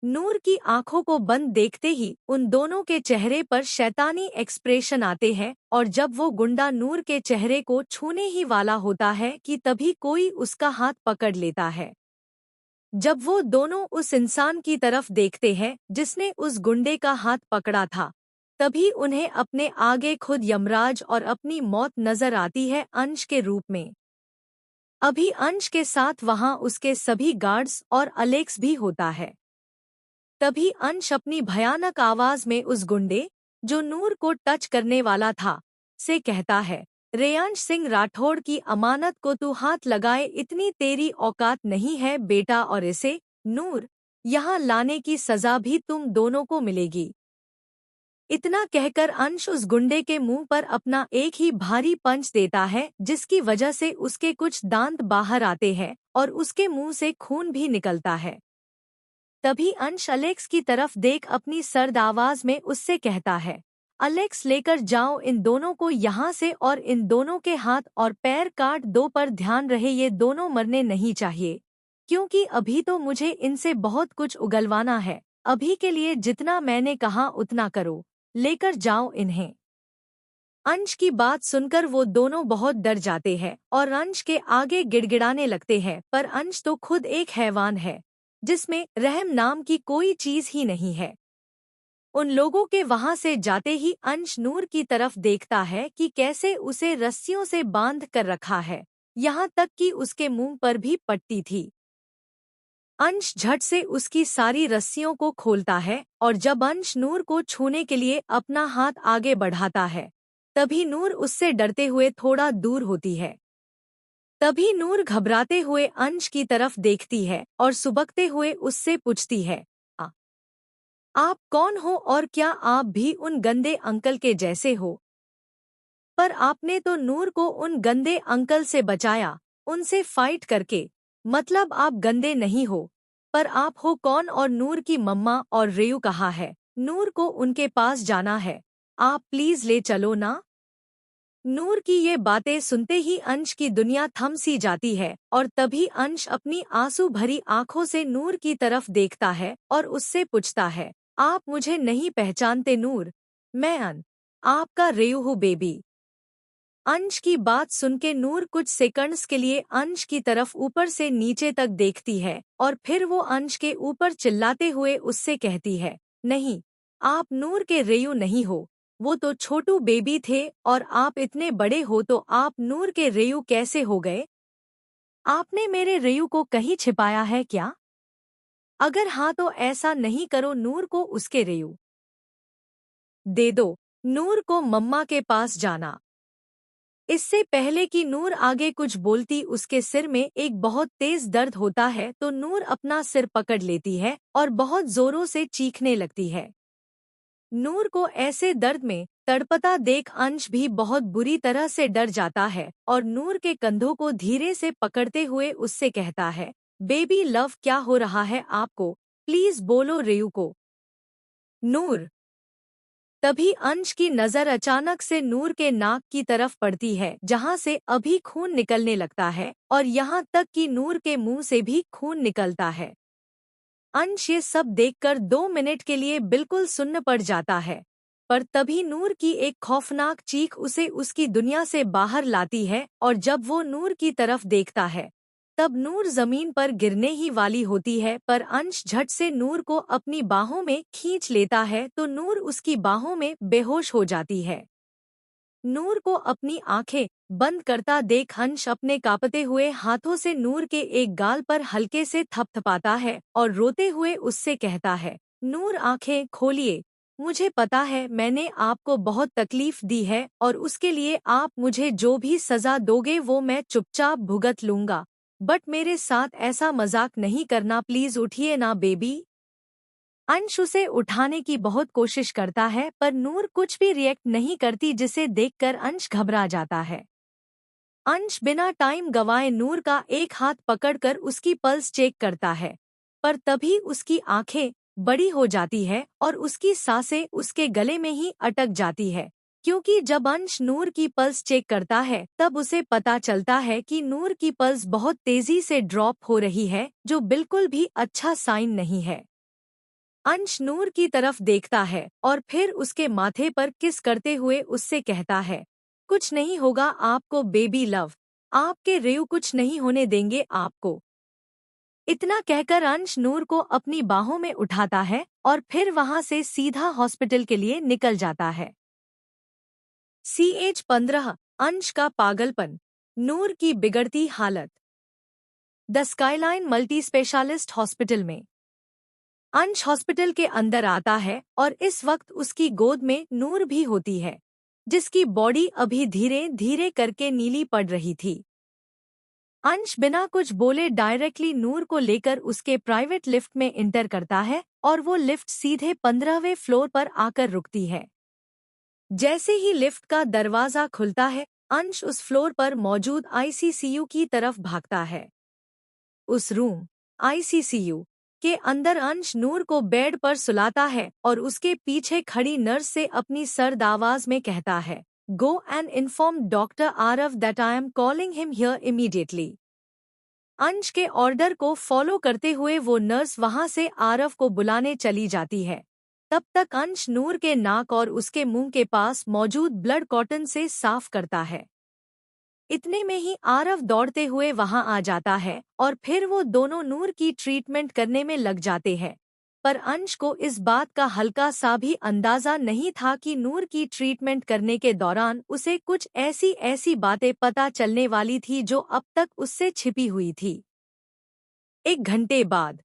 नूर की आंखों को बंद देखते ही उन दोनों के चेहरे पर शैतानी एक्सप्रेशन आते हैं और जब वो गुंडा नूर के चेहरे को छूने ही वाला होता है कि तभी कोई उसका हाथ पकड़ लेता है। जब वो दोनों उस इंसान की तरफ देखते हैं जिसने उस गुंडे का हाथ पकड़ा था, तभी उन्हें अपने आगे खुद यमराज और अपनी मौत नजर आती है अंश के रूप में। अभी अंश के साथ वहां उसके सभी गार्ड्स और अलेक्स भी होता है। तभी अंश अपनी भयानक आवाज में उस गुंडे, जो नूर को टच करने वाला था, से कहता है, रेयांश सिंह राठौड़ की अमानत को तू हाथ लगाए इतनी तेरी औकात नहीं है बेटा, और इसे नूर यहाँ लाने की सजा भी तुम दोनों को मिलेगी। इतना कहकर अंश उस गुंडे के मुंह पर अपना एक ही भारी पंच देता है जिसकी वजह से उसके कुछ दांत बाहर आते हैं और उसके मुंह से खून भी निकलता है। तभी अंश अलेक्स की तरफ देख अपनी सर्द आवाज में उससे कहता है, अलेक्स लेकर जाओ इन दोनों को यहाँ से और इन दोनों के हाथ और पैर काट दो, पर ध्यान रहे ये दोनों मरने नहीं चाहिए, क्योंकि अभी तो मुझे इनसे बहुत कुछ उगलवाना है। अभी के लिए जितना मैंने कहा उतना करो, लेकर जाओ इन्हें। अंश की बात सुनकर वो दोनों बहुत डर जाते हैं और अंश के आगे गिड़गिड़ाने लगते हैं, पर अंश तो खुद एक हैवान है जिसमें रहम नाम की कोई चीज ही नहीं है। उन लोगों के वहां से जाते ही अंश नूर की तरफ देखता है कि कैसे उसे रस्सियों से बांध कर रखा है, यहाँ तक कि उसके मुंह पर भी पट्टी थी। अंश झट से उसकी सारी रस्सियों को खोलता है और जब अंश नूर को छूने के लिए अपना हाथ आगे बढ़ाता है, तभी नूर उससे डरते हुए थोड़ा दूर होती है। तभी नूर घबराते हुए अंश की तरफ देखती है और सुबकते हुए उससे पूछती है, आप कौन हो और क्या आप भी उन गंदे अंकल के जैसे हो? पर आपने तो नूर को उन गंदे अंकल से बचाया, उनसे फाइट करके, मतलब आप गंदे नहीं हो। पर आप हो कौन? और नूर की मम्मा और रेयू कहाँ है? नूर को उनके पास जाना है, आप प्लीज ले चलो ना। नूर की ये बातें सुनते ही अंश की दुनिया थम सी जाती है और तभी अंश अपनी आंसू भरी आंखों से नूर की तरफ देखता है और उससे पूछता है, आप मुझे नहीं पहचानते नूर? मैं आपका रेयू हूँ बेबी। अंश की बात सुन के नूर कुछ सेकंड्स के लिए अंश की तरफ ऊपर से नीचे तक देखती है और फिर वो अंश के ऊपर चिल्लाते हुए उससे कहती है, नहीं, आप नूर के रेयू नहीं हो। वो तो छोटू बेबी थे और आप इतने बड़े हो तो आप नूर के रेयू कैसे हो गए? आपने मेरे रेयू को कहीं छिपाया है क्या? अगर हाँ तो ऐसा नहीं करो, नूर को उसके रेयू दे दो। नूर को मम्मा के पास जाना। इससे पहले कि नूर आगे कुछ बोलती उसके सिर में एक बहुत तेज दर्द होता है तो नूर अपना सिर पकड़ लेती है और बहुत जोरों से चीखने लगती है। नूर को ऐसे दर्द में तड़पता देख अंश भी बहुत बुरी तरह से डर जाता है और नूर के कंधों को धीरे से पकड़ते हुए उससे कहता है, बेबी लव, क्या हो रहा है आपको? प्लीज बोलो रेयू को। नूर। तभी अंश की नजर अचानक से नूर के नाक की तरफ पड़ती है जहां से अभी खून निकलने लगता है और यहाँ तक कि नूर के मुंह से भी खून निकलता है। अंश ये सब देखकर 2 मिनट के लिए बिल्कुल सुन्न पड़ जाता है, पर तभी नूर की एक खौफनाक चीख उसे उसकी दुनिया से बाहर लाती है और जब वो नूर की तरफ देखता है तब नूर जमीन पर गिरने ही वाली होती है, पर अंश झट से नूर को अपनी बाहों में खींच लेता है तो नूर उसकी बाहों में बेहोश हो जाती है। नूर को अपनी आंखें बंद करता देख अंश अपने कांपते हुए हाथों से नूर के एक गाल पर हल्के से थपथपाता है और रोते हुए उससे कहता है, नूर आंखें खोलिए। मुझे पता है मैंने आपको बहुत तकलीफ दी है और उसके लिए आप मुझे जो भी सजा दोगे वो मैं चुपचाप भुगत लूंगा, बट मेरे साथ ऐसा मजाक नहीं करना, प्लीज उठिए ना बेबी। अंश उसे उठाने की बहुत कोशिश करता है पर नूर कुछ भी रिएक्ट नहीं करती, जिसे देखकर अंश घबरा जाता है। अंश बिना टाइम गवाए नूर का एक हाथ पकड़कर उसकी पल्स चेक करता है, पर तभी उसकी आंखें बड़ी हो जाती है और उसकी सांसें उसके गले में ही अटक जाती है, क्योंकि जब अंश नूर की पल्स चेक करता है तब उसे पता चलता है कि नूर की पल्स बहुत तेजी से ड्रॉप हो रही है, जो बिल्कुल भी अच्छा साइन नहीं है। अंश नूर की तरफ देखता है और फिर उसके माथे पर किस करते हुए उससे कहता है, कुछ नहीं होगा आपको बेबी लव, आपके रेयू कुछ नहीं होने देंगे आपको। इतना कहकर अंश नूर को अपनी बाहों में उठाता है और फिर वहां से सीधा हॉस्पिटल के लिए निकल जाता है। CH-15 अंश का पागलपन, नूर की बिगड़ती हालत। The skyline multi specialist hospital में अंश हॉस्पिटल के अंदर आता है और इस वक्त उसकी गोद में नूर भी होती है, जिसकी बॉडी अभी धीरे धीरे करके नीली पड़ रही थी। अंश बिना कुछ बोले डायरेक्टली नूर को लेकर उसके प्राइवेट लिफ्ट में इंटर करता है और वो लिफ्ट सीधे 15वें फ्लोर पर आकर रुकती है। जैसे ही लिफ्ट का दरवाजा खुलता है अंश उस फ्लोर पर मौजूद ICCU की तरफ भागता है। उस रूम ICCU के अंदर अंश नूर को बेड पर सुलाता है और उसके पीछे खड़ी नर्स से अपनी सर्द आवाज में कहता है, go and inform doctor Aarav that I am calling him here immediately. अंश के ऑर्डर को फॉलो करते हुए वो नर्स वहां से आरव को बुलाने चली जाती है। तब तक अंश नूर के नाक और उसके मुंह के पास मौजूद ब्लड कॉटन से साफ करता है। इतने में ही आरव दौड़ते हुए वहां आ जाता है और फिर वो दोनों नूर की ट्रीटमेंट करने में लग जाते हैं, पर अंश को इस बात का हल्का सा भी अंदाजा नहीं था कि नूर की ट्रीटमेंट करने के दौरान उसे कुछ ऐसी ऐसी बातें पता चलने वाली थी जो अब तक उससे छिपी हुई थी। 1 घंटे बाद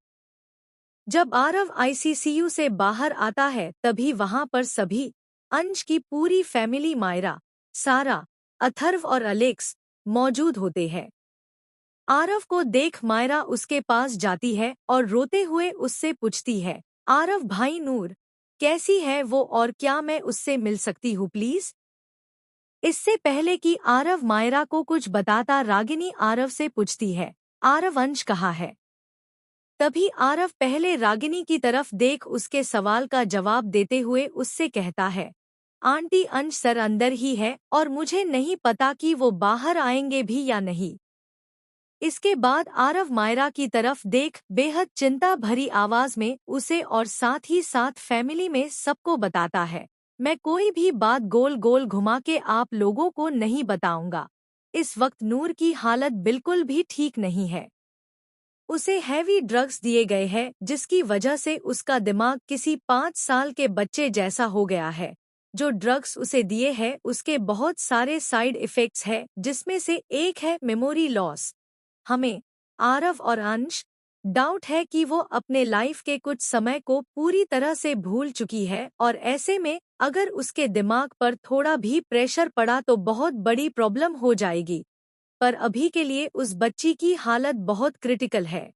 जब आरव ICCU से बाहर आता है तभी वहां पर सभी अंश की पूरी फैमिली, मायरा, सारा, अथर्व और अलेक्स मौजूद होते हैं। आरव को देख मायरा उसके पास जाती है और रोते हुए उससे पूछती है, आरव भाई नूर कैसी है वो और क्या मैं उससे मिल सकती हूँ प्लीज? इससे पहले कि आरव मायरा को कुछ बताता रागिनी आरव से पूछती है, आरव अंश कहाँ है? तभी आरव पहले रागिनी की तरफ देख उसके सवाल का जवाब देते हुए उससे कहता है, आंटी अंश सर अंदर ही है और मुझे नहीं पता कि वो बाहर आएंगे भी या नहीं। इसके बाद आरव मायरा की तरफ देख बेहद चिंता भरी आवाज में उसे और साथ ही साथ फैमिली में सबको बताता है, मैं कोई भी बात गोल गोल घुमा के आप लोगों को नहीं बताऊंगा। इस वक्त नूर की हालत बिल्कुल भी ठीक नहीं है। उसे हैवी ड्रग्स दिए गए हैं जिसकी वजह से उसका दिमाग किसी 5 साल के बच्चे जैसा हो गया है। जो ड्रग्स उसे दिए हैं उसके बहुत सारे साइड इफ़ेक्ट्स हैं जिसमें से एक है मेमोरी लॉस। हमें आरव और अंश डाउट है कि वो अपने लाइफ के कुछ समय को पूरी तरह से भूल चुकी है और ऐसे में अगर उसके दिमाग पर थोड़ा भी प्रेशर पड़ा तो बहुत बड़ी प्रॉब्लम हो जाएगी। पर अभी के लिए उस बच्ची की हालत बहुत क्रिटिकल है।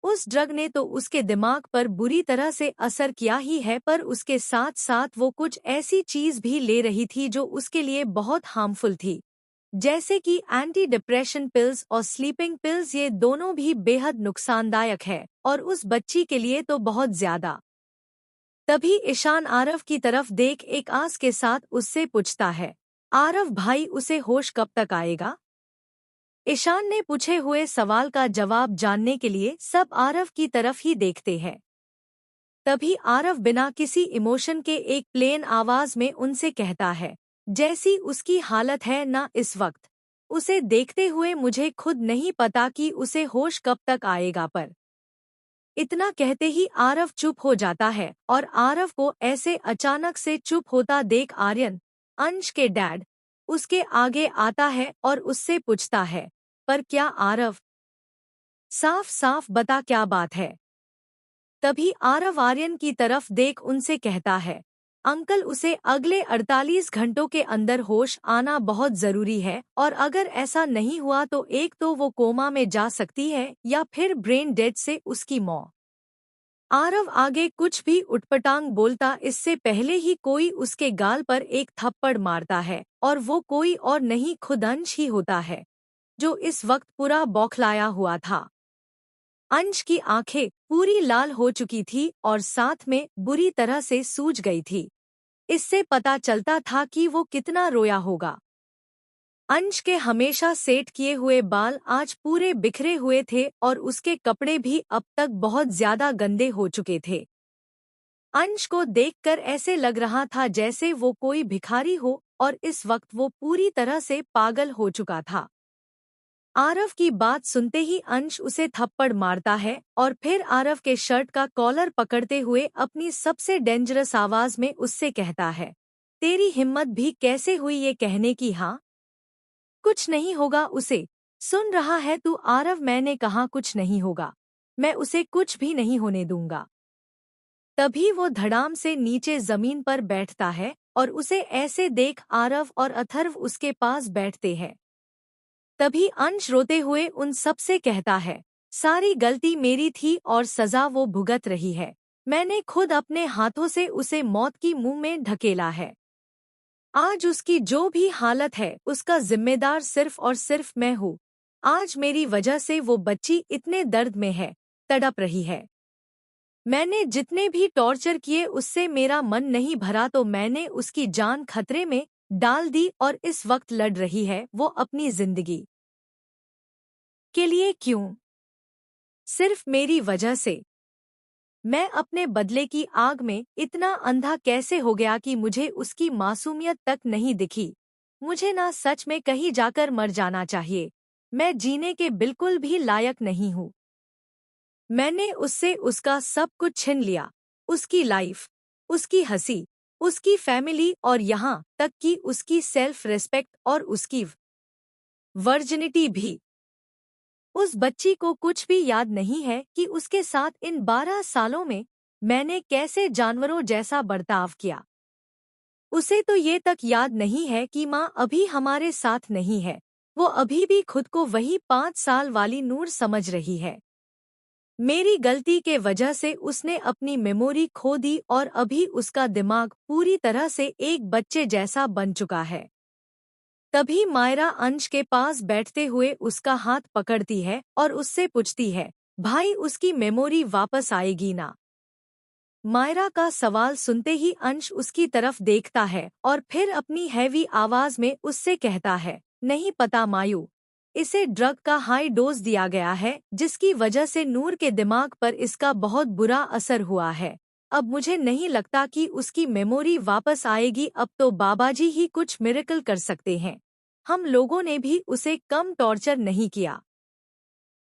उस ड्रग ने तो उसके दिमाग पर बुरी तरह से असर किया ही है, पर उसके साथ साथ वो कुछ ऐसी चीज भी ले रही थी जो उसके लिए बहुत हार्मफुल थी, जैसे कि एंटी डिप्रेशन पिल्स और स्लीपिंग पिल्स। ये दोनों भी बेहद नुकसानदायक है और उस बच्ची के लिए तो बहुत ज्यादा। तभी ईशान आरव की तरफ देख एक आस के साथ उससे पूछता है, आरव भाई, उसे होश कब तक आएगा? ईशान ने पूछे हुए सवाल का जवाब जानने के लिए सब आरव की तरफ ही देखते हैं। तभी आरव बिना किसी इमोशन के एक प्लेन आवाज में उनसे कहता है, जैसी उसकी हालत है ना इस वक्त, उसे देखते हुए मुझे खुद नहीं पता कि उसे होश कब तक आएगा। पर इतना कहते ही आरव चुप हो जाता है और आरव को ऐसे अचानक से चुप होता देख आर्यन, अंश के डैड, उसके आगे आता है और उससे पूछता है, पर क्या आरव, साफ साफ बता क्या बात है? तभी आरव आर्यन की तरफ देख उनसे कहता है, अंकल, उसे अगले 48 घंटों के अंदर होश आना बहुत जरूरी है और अगर ऐसा नहीं हुआ तो एक तो वो कोमा में जा सकती है या फिर ब्रेन डेड से उसकी मौत। आरव आगे कुछ भी उटपटांग बोलता इससे पहले ही कोई उसके गाल पर एक थप्पड़ मारता है और वो कोई और नहीं खुद अंश ही होता है, जो इस वक्त पूरा बौखलाया हुआ था। अंश की आंखें पूरी लाल हो चुकी थी और साथ में बुरी तरह से सूज गई थी। इससे पता चलता था कि वो कितना रोया होगा। अंश के हमेशा सेट किए हुए बाल आज पूरे बिखरे हुए थे और उसके कपड़े भी अब तक बहुत ज्यादा गंदे हो चुके थे। अंश को देखकर ऐसे लग रहा था जैसे वो कोई भिखारी हो और इस वक्त वो पूरी तरह से पागल हो चुका था। आरव की बात सुनते ही अंश उसे थप्पड़ मारता है और फिर आरव के शर्ट का कॉलर पकड़ते हुए अपनी सबसे डेंजरस आवाज में उससे कहता है, तेरी हिम्मत भी कैसे हुई ये कहने की? हाँ, कुछ नहीं होगा उसे, सुन रहा है तू आरव? मैंने कहा कुछ नहीं होगा, मैं उसे कुछ भी नहीं होने दूंगा। तभी वो धड़ाम से नीचे जमीन पर बैठता है और उसे ऐसे देख आरव और अथर्व उसके पास बैठते हैं। तभी अंश रोते हुए उन सब से कहता है, सारी गलती मेरी थी और सजा वो भुगत रही है। मैंने खुद अपने हाथों से उसे मौत की मुंह में ढकेला है। आज उसकी जो भी हालत है उसका जिम्मेदार सिर्फ और सिर्फ मैं हूँ। आज मेरी वजह से वो बच्ची इतने दर्द में है, तड़प रही है। मैंने जितने भी टॉर्चर किए उससे मेरा मन नहीं भरा तो मैंने उसकी जान खतरे में डाल दी और इस वक्त लड़ रही है वो अपनी जिंदगी के लिए। क्यों? सिर्फ मेरी वजह से। मैं अपने बदले की आग में इतना अंधा कैसे हो गया कि मुझे उसकी मासूमियत तक नहीं दिखी। मुझे ना सच में कहीं जाकर मर जाना चाहिए। मैं जीने के बिल्कुल भी लायक नहीं हूँ। मैंने उससे उसका सब कुछ छीन लिया, उसकी लाइफ, उसकी हंसी, उसकी फैमिली और यहाँ तक कि उसकी सेल्फ रिस्पेक्ट और उसकी वर्जिनिटी भी। उस बच्ची को कुछ भी याद नहीं है कि उसके साथ इन 12 सालों में मैंने कैसे जानवरों जैसा बर्ताव किया। उसे तो ये तक याद नहीं है कि माँ अभी हमारे साथ नहीं है। वो अभी भी खुद को वही 5 साल वाली नूर समझ रही है। मेरी गलती के वजह से उसने अपनी मेमोरी खो दी और अभी उसका दिमाग पूरी तरह से एक बच्चे जैसा बन चुका है। तभी मायरा अंश के पास बैठते हुए उसका हाथ पकड़ती है और उससे पूछती है, भाई उसकी मेमोरी वापस आएगी ना? मायरा का सवाल सुनते ही अंश उसकी तरफ देखता है और फिर अपनी हैवी आवाज में उससे कहता है, नहीं पता मायू, इसे ड्रग का हाई डोज दिया गया है जिसकी वजह से नूर के दिमाग पर इसका बहुत बुरा असर हुआ है। अब मुझे नहीं लगता कि उसकी मेमोरी वापस आएगी। अब तो बाबाजी ही कुछ मिरेकल कर सकते हैं। हम लोगों ने भी उसे कम टॉर्चर नहीं किया।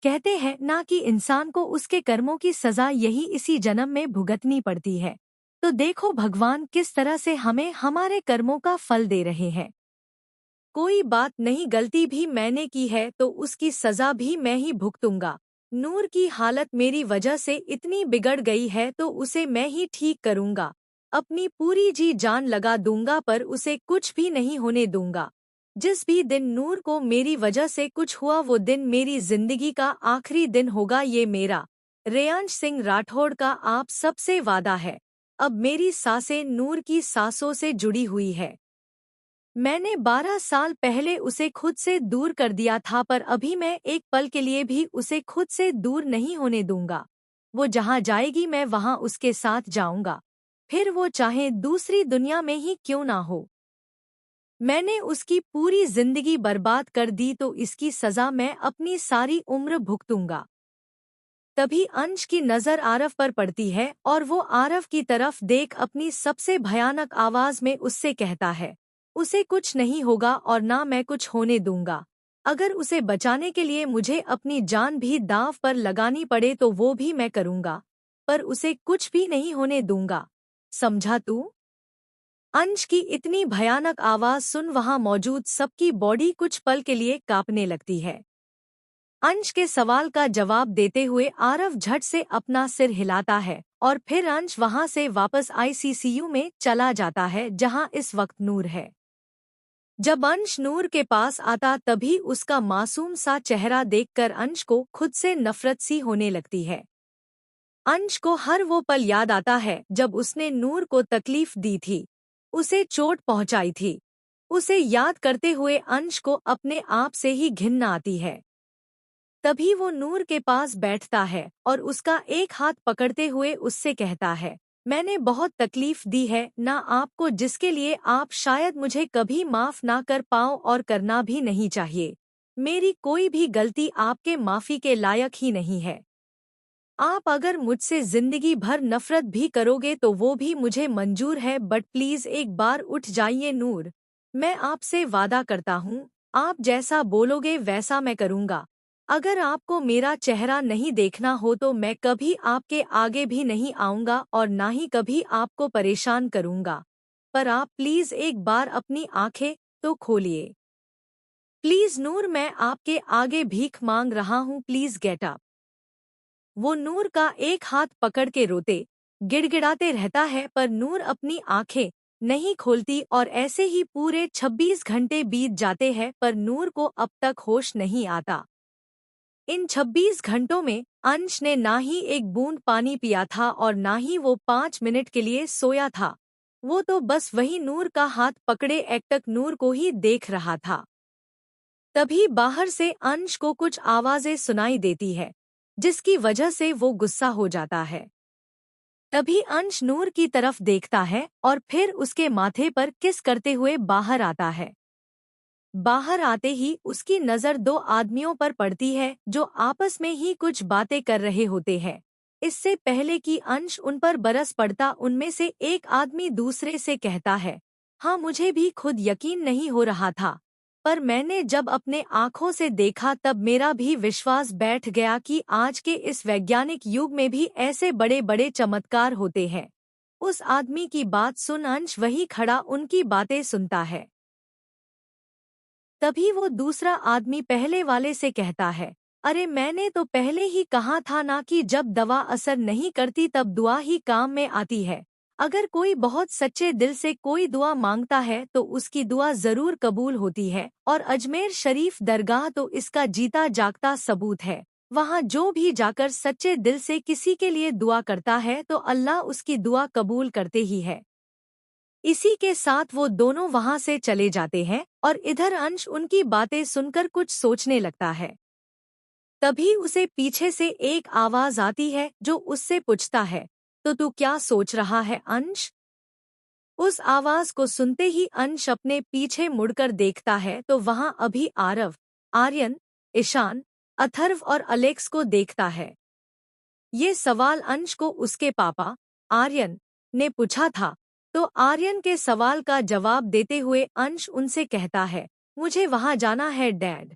कहते हैं ना कि इंसान को उसके कर्मों की सजा यही इसी जन्म में भुगतनी पड़ती है। तो देखो भगवान किस तरह से हमें हमारे कर्मों का फल दे रहे हैं। कोई बात नहीं, गलती भी मैंने की है तो उसकी सजा भी मैं ही भुगतूंगा। नूर की हालत मेरी वजह से इतनी बिगड़ गई है तो उसे मैं ही ठीक करूंगा। अपनी पूरी जी जान लगा दूंगा पर उसे कुछ भी नहीं होने दूंगा। जिस भी दिन नूर को मेरी वजह से कुछ हुआ वो दिन मेरी जिंदगी का आखिरी दिन होगा। ये मेरा रेयांश सिंह राठौड़ का आप सबसे वादा है। अब मेरी सांसें नूर की सांसों से जुड़ी हुई है। मैंने 12 साल पहले उसे खुद से दूर कर दिया था पर अभी मैं एक पल के लिए भी उसे खुद से दूर नहीं होने दूंगा। वो जहाँ जाएगी मैं वहाँ उसके साथ जाऊंगा, फिर वो चाहे दूसरी दुनिया में ही क्यों ना हो। मैंने उसकी पूरी जिंदगी बर्बाद कर दी तो इसकी सजा मैं अपनी सारी उम्र भुगतूंगा। तभी अंश की नजर आरव पर पड़ती है और वो आरव की तरफ देख अपनी सबसे भयानक आवाज में उससे कहता है, उसे कुछ नहीं होगा और ना मैं कुछ होने दूंगा। अगर उसे बचाने के लिए मुझे अपनी जान भी दांव पर लगानी पड़े तो वो भी मैं करूंगा, पर उसे कुछ भी नहीं होने दूंगा। समझा तू? अंश की इतनी भयानक आवाज सुन वहां मौजूद सबकी बॉडी कुछ पल के लिए कांपने लगती है। अंश के सवाल का जवाब देते हुए आरव झट से अपना सिर हिलाता है और फिर अंश वहां से वापस आईसीसीयू में चला जाता है जहां इस वक्त नूर है। जब अंश नूर के पास आता तभी उसका मासूम सा चेहरा देखकर अंश को खुद से नफरत सी होने लगती है। अंश को हर वो पल याद आता है जब उसने नूर को तकलीफ दी थी, उसे चोट पहुंचाई थी। उसे याद करते हुए अंश को अपने आप से ही घिन आती है। तभी वो नूर के पास बैठता है और उसका एक हाथ पकड़ते हुए उससे कहता है, मैंने बहुत तकलीफ दी है ना आपको, जिसके लिए आप शायद मुझे कभी माफ ना कर पाओ और करना भी नहीं चाहिए। मेरी कोई भी गलती आपके माफी के लायक ही नहीं है। आप अगर मुझसे जिंदगी भर नफरत भी करोगे तो वो भी मुझे मंजूर है, बट प्लीज एक बार उठ जाइए नूर। मैं आपसे वादा करता हूँ, आप जैसा बोलोगे वैसा मैं करूँगा। अगर आपको मेरा चेहरा नहीं देखना हो तो मैं कभी आपके आगे भी नहीं आऊँगा और ना ही कभी आपको परेशान करूँगा। पर आप प्लीज एक बार अपनी आंखें तो खोलिए। प्लीज नूर, मैं आपके आगे भीख मांग रहा हूँ, प्लीज गेट अप। वो नूर का एक हाथ पकड़ के रोते गिड़गिड़ाते रहता है पर नूर अपनी आंखें नहीं खोलती और ऐसे ही पूरे 26 घंटे बीत जाते हैं पर नूर को अब तक होश नहीं आता। इन 26 घंटों में अंश ने ना ही एक बूंद पानी पिया था और ना ही वो 5 मिनट के लिए सोया था। वो तो बस वही नूर का हाथ पकड़े एकटक नूर को ही देख रहा था। तभी बाहर से अंश को कुछ आवाजें सुनाई देती है जिसकी वजह से वो गुस्सा हो जाता है। तभी अंश नूर की तरफ देखता है और फिर उसके माथे पर किस करते हुए बाहर आता है। बाहर आते ही उसकी नज़र दो आदमियों पर पड़ती है जो आपस में ही कुछ बातें कर रहे होते हैं। इससे पहले कि अंश उन पर बरस पड़ता उनमें से एक आदमी दूसरे से कहता है, हाँ मुझे भी खुद यकीन नहीं हो रहा था, पर मैंने जब अपने आँखों से देखा तब मेरा भी विश्वास बैठ गया कि आज के इस वैज्ञानिक युग में भी ऐसे बड़े बड़े चमत्कार होते हैं। उस आदमी की बात सुन अंश वही खड़ा उनकी बातें सुनता है। तभी वो दूसरा आदमी पहले वाले से कहता है, अरे मैंने तो पहले ही कहा था ना कि जब दवा असर नहीं करती तब दुआ ही काम में आती है। अगर कोई बहुत सच्चे दिल से कोई दुआ मांगता है तो उसकी दुआ जरूर कबूल होती है और अजमेर शरीफ दरगाह तो इसका जीता जागता सबूत है। वहाँ जो भी जाकर सच्चे दिल से किसी के लिए दुआ करता है तो अल्लाह उसकी दुआ कबूल करते ही है। इसी के साथ वो दोनों वहां से चले जाते हैं और इधर अंश उनकी बातें सुनकर कुछ सोचने लगता है। तभी उसे पीछे से एक आवाज आती है जो उससे पूछता है, तो तू क्या सोच रहा है अंश? उस आवाज को सुनते ही अंश अपने पीछे मुड़कर देखता है तो वहां अभी आरव, आर्यन, ईशान, अथर्व और अलेक्स को देखता है। ये सवाल अंश को उसके पापा आर्यन ने पूछा था। तो आर्यन के सवाल का जवाब देते हुए अंश उनसे कहता है, मुझे वहां जाना है डैड।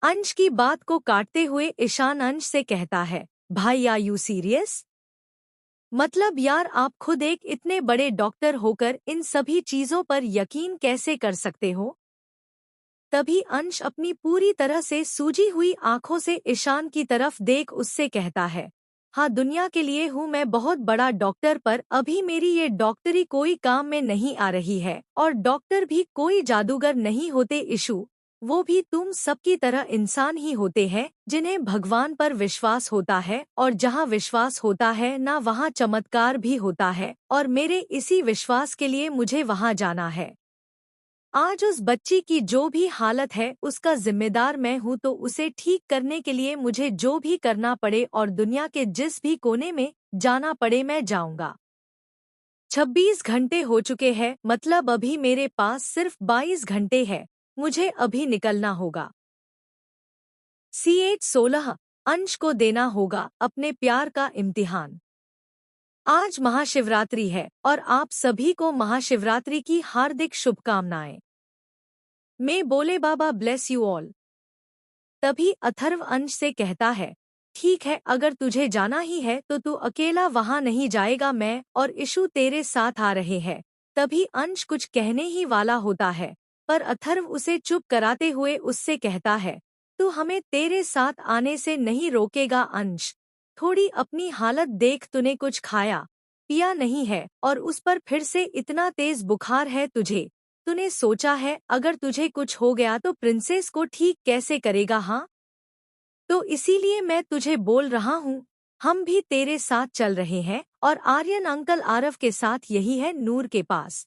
अंश की बात को काटते हुए ईशान अंश से कहता है, भाई आर यू सीरियस? मतलब यार आप खुद एक इतने बड़े डॉक्टर होकर इन सभी चीजों पर यकीन कैसे कर सकते हो? तभी अंश अपनी पूरी तरह से सूजी हुई आंखों से ईशान की तरफ देख उससे कहता है, हाँ दुनिया के लिए हूँ मैं बहुत बड़ा डॉक्टर, पर अभी मेरी ये डॉक्टरी कोई काम में नहीं आ रही है, और डॉक्टर भी कोई जादूगर नहीं होते इशू। वो भी तुम सबकी तरह इंसान ही होते हैं जिन्हें भगवान पर विश्वास होता है, और जहाँ विश्वास होता है ना वहाँ चमत्कार भी होता है, और मेरे इसी विश्वास के लिए मुझे वहाँ जाना है। आज उस बच्ची की जो भी हालत है उसका जिम्मेदार मैं हूँ, तो उसे ठीक करने के लिए मुझे जो भी करना पड़े और दुनिया के जिस भी कोने में जाना पड़े मैं जाऊंगा। 26 घंटे हो चुके हैं, मतलब अभी मेरे पास सिर्फ 22 घंटे है। मुझे अभी निकलना होगा। CH-16 अंश को देना होगा अपने प्यार का इम्तिहान। आज महाशिवरात्रि है और आप सभी को महाशिवरात्रि की हार्दिक शुभकामनाएं। मैं बोले बाबा ब्लेस यू ऑल। तभी अथर्व अंश से कहता है, ठीक है अगर तुझे जाना ही है तो तू अकेला वहां नहीं जाएगा, मैं और इशू तेरे साथ आ रहे हैं। तभी अंश कुछ कहने ही वाला होता है, पर अथर्व उसे चुप कराते हुए उससे कहता है, तू हमें तेरे साथ आने से नहीं रोकेगा अंश। थोड़ी अपनी हालत देख, तूने कुछ खाया पिया नहीं है और उस पर फिर से इतना तेज बुखार है तुझे। तूने सोचा है अगर तुझे कुछ हो गया तो प्रिंसेस को ठीक कैसे करेगा? हाँ, तो इसीलिए मैं तुझे बोल रहा हूँ, हम भी तेरे साथ चल रहे हैं और आर्यन अंकल आरव के साथ यही है नूर के पास।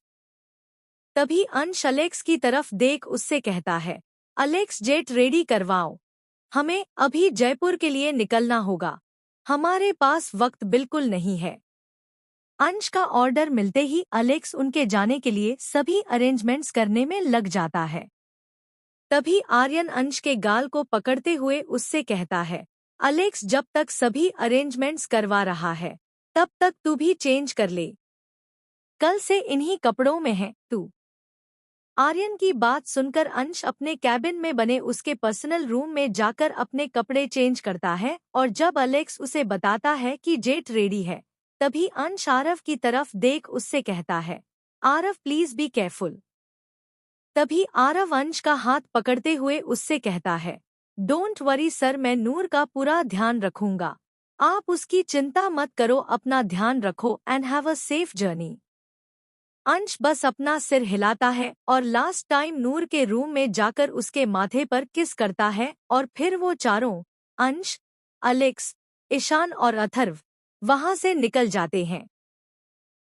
तभी अंश अलेक्स की तरफ देख उससे कहता है, अलेक्स जेट रेडी करवाओ, हमें अभी जयपुर के लिए निकलना होगा, हमारे पास वक्त बिल्कुल नहीं है। अंश का ऑर्डर मिलते ही अलेक्स उनके जाने के लिए सभी अरेंजमेंट्स करने में लग जाता है। तभी आर्यन अंश के गाल को पकड़ते हुए उससे कहता है, अलेक्स जब तक सभी अरेंजमेंट्स करवा रहा है तब तक तू भी चेंज कर ले, कल से इन्हीं कपड़ों में है तू। आर्यन की बात सुनकर अंश अपने कैबिन में बने उसके पर्सनल रूम में जाकर अपने कपड़े चेंज करता है, और जब अलेक्स उसे बताता है कि जेट रेडी है तभी अंश आरव की तरफ देख उससे कहता है, आरव प्लीज बी केयरफुल। तभी आरव अंश का हाथ पकड़ते हुए उससे कहता है, डोंट वरी सर, मैं नूर का पूरा ध्यान रखूंगा, आप उसकी चिंता मत करो, अपना ध्यान रखो and have a safe journey. अंश बस अपना सिर हिलाता है और लास्ट टाइम नूर के रूम में जाकर उसके माथे पर किस करता है, और फिर वो चारों अंश, अलेक्स, ईशान और अथर्व वहां से निकल जाते हैं।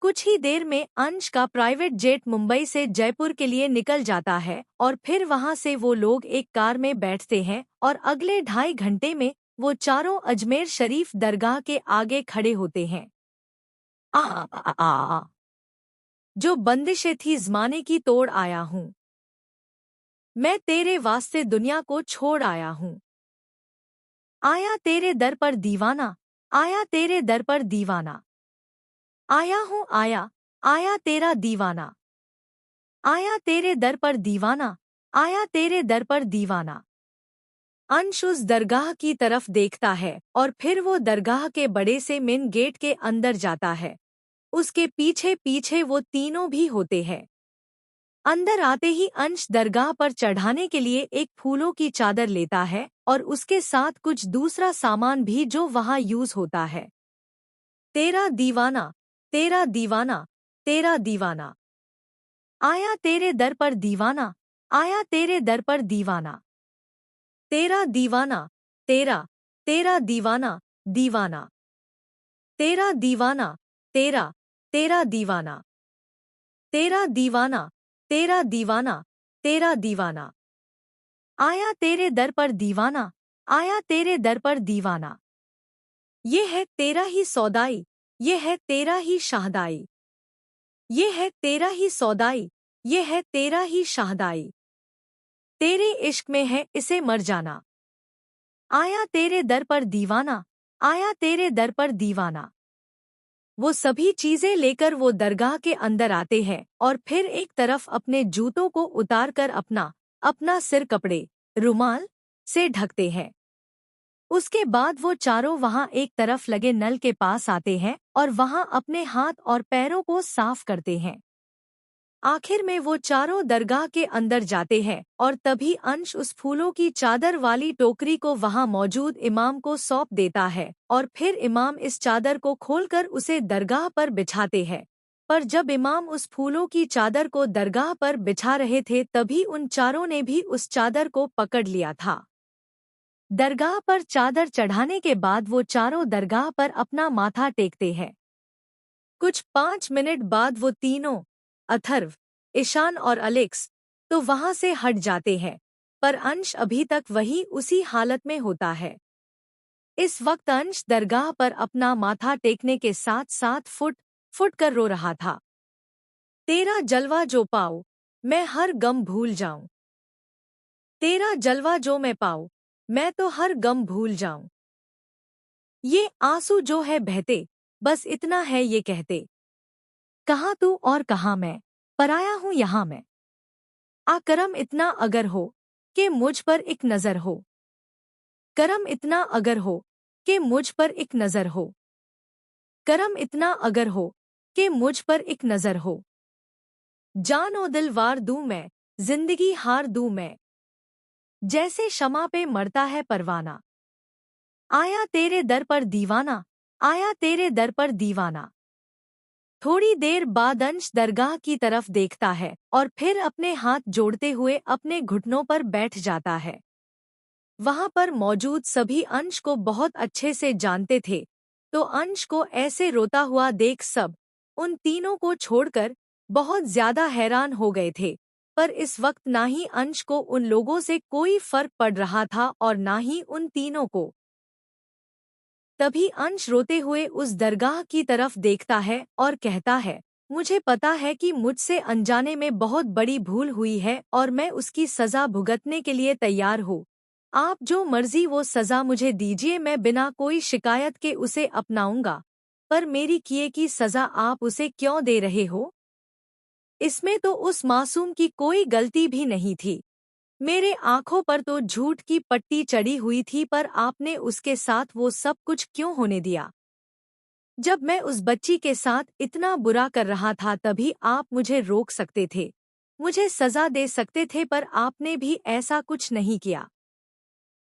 कुछ ही देर में अंश का प्राइवेट जेट मुंबई से जयपुर के लिए निकल जाता है और फिर वहां से वो लोग एक कार में बैठते हैं और अगले 2.5 घंटे में वो चारों अजमेर शरीफ दरगाह के आगे खड़े होते हैं। आ, आ, आ, आ, जो बंदिशें थी ज़माने की तोड़ आया हूँ, मैं तेरे वास्ते दुनिया को छोड़ आया हूँ। आया तेरे दर पर दीवाना, आया तेरे दर पर दीवाना, आया हूँ आया, आया तेरा दीवाना, आया तेरे दर पर दीवाना, आया तेरे दर पर दीवाना। अंश उस दरगाह की तरफ देखता है और फिर वो दरगाह के बड़े से मेन गेट के अंदर जाता है। उसके पीछे पीछे वो तीनों भी होते हैं। अंदर आते ही अंश दरगाह पर चढ़ाने के लिए एक फूलों की चादर लेता है और उसके साथ कुछ दूसरा सामान भी जो वहाँ यूज होता है। तेरा दीवाना, तेरा दीवाना, तेरा दीवाना, आया तेरे दर पर दीवाना, आया तेरे दर पर दीवाना, तेरा दीवाना, तेरा, तेरा दीवाना, दीवाना, तेरा दीवाना, तेरा, तेरा दीवाना, तेरा दीवाना, तेरा दीवाना, तेरा दीवाना, आया तेरे दर पर दीवाना, आया तेरे दर पर दीवाना। ये है तेरा ही सौदाई, ये है तेरा ही शाहदाई, ये है तेरा ही सौदाई, ये है तेरा ही शाहदाई, तेरे इश्क में है इसे मर जाना। आया तेरे दर पर दीवाना, आया तेरे दर पर दीवाना। वो सभी चीजें लेकर वो दरगाह के अंदर आते हैं और फिर एक तरफ अपने जूतों को उतारकर अपना अपना सिर कपड़े रुमाल से ढकते हैं। उसके बाद वो चारों वहां एक तरफ लगे नल के पास आते हैं और वहां अपने हाथ और पैरों को साफ करते हैं। आखिर में वो चारों दरगाह के अंदर जाते हैं और तभी अंश उस फूलों की चादर वाली टोकरी को वहां मौजूद इमाम को सौंप देता है और फिर इमाम इस चादर को खोलकर उसे दरगाह पर बिछाते हैं। पर जब इमाम उस फूलों की चादर को दरगाह पर बिछा रहे थे तभी उन चारों ने भी उस चादर को पकड़ लिया था। दरगाह पर चादर चढ़ाने के बाद वो चारों दरगाह पर अपना माथा टेकते हैं। कुछ 5 मिनट बाद वो तीनों अथर्व, ईशान और अलेक्स तो वहां से हट जाते हैं, पर अंश अभी तक वही उसी हालत में होता है। इस वक्त अंश दरगाह पर अपना माथा टेकने के साथ साथ फुट फुट कर रो रहा था। तेरा जलवा जो पाऊं मैं हर गम भूल जाऊं, तेरा जलवा जो मैं पाऊं मैं तो हर गम भूल जाऊं। ये आंसू जो है बहते बस इतना है ये कहते, कहाँ तू और कहाँ मैं, पराया हूँ यहाँ मैं। आ करम इतना अगर हो कि मुझ पर एक नजर हो, करम इतना अगर हो कि मुझ पर एक नजर हो, करम इतना अगर हो कि मुझ पर एक नजर हो। जानो दिल वार दूं मैं, जिंदगी हार दूं मैं, जैसे शमा पे मरता है परवाना। आया तेरे दर पर दीवाना, आया तेरे दर पर दीवाना। थोड़ी देर बाद अंश दरगाह की तरफ देखता है और फिर अपने हाथ जोड़ते हुए अपने घुटनों पर बैठ जाता है। वहां पर मौजूद सभी अंश को बहुत अच्छे से जानते थे, तो अंश को ऐसे रोता हुआ देख सब उन तीनों को छोड़कर बहुत ज्यादा हैरान हो गए थे। पर इस वक्त ना ही अंश को उन लोगों से कोई फर्क पड़ रहा था और ना ही उन तीनों को। तभी अंश रोते हुए उस दरगाह की तरफ देखता है और कहता है, मुझे पता है कि मुझसे अनजाने में बहुत बड़ी भूल हुई है और मैं उसकी सजा भुगतने के लिए तैयार हूँ। आप जो मर्जी वो सजा मुझे दीजिए, मैं बिना कोई शिकायत के उसे अपनाऊंगा। पर मेरी किए की सजा आप उसे क्यों दे रहे हो? इसमें तो उस मासूम की कोई गलती भी नहीं थी। मेरे आंखों पर तो झूठ की पट्टी चढ़ी हुई थी, पर आपने उसके साथ वो सब कुछ क्यों होने दिया? जब मैं उस बच्ची के साथ इतना बुरा कर रहा था तभी आप मुझे रोक सकते थे, मुझे सजा दे सकते थे, पर आपने भी ऐसा कुछ नहीं किया।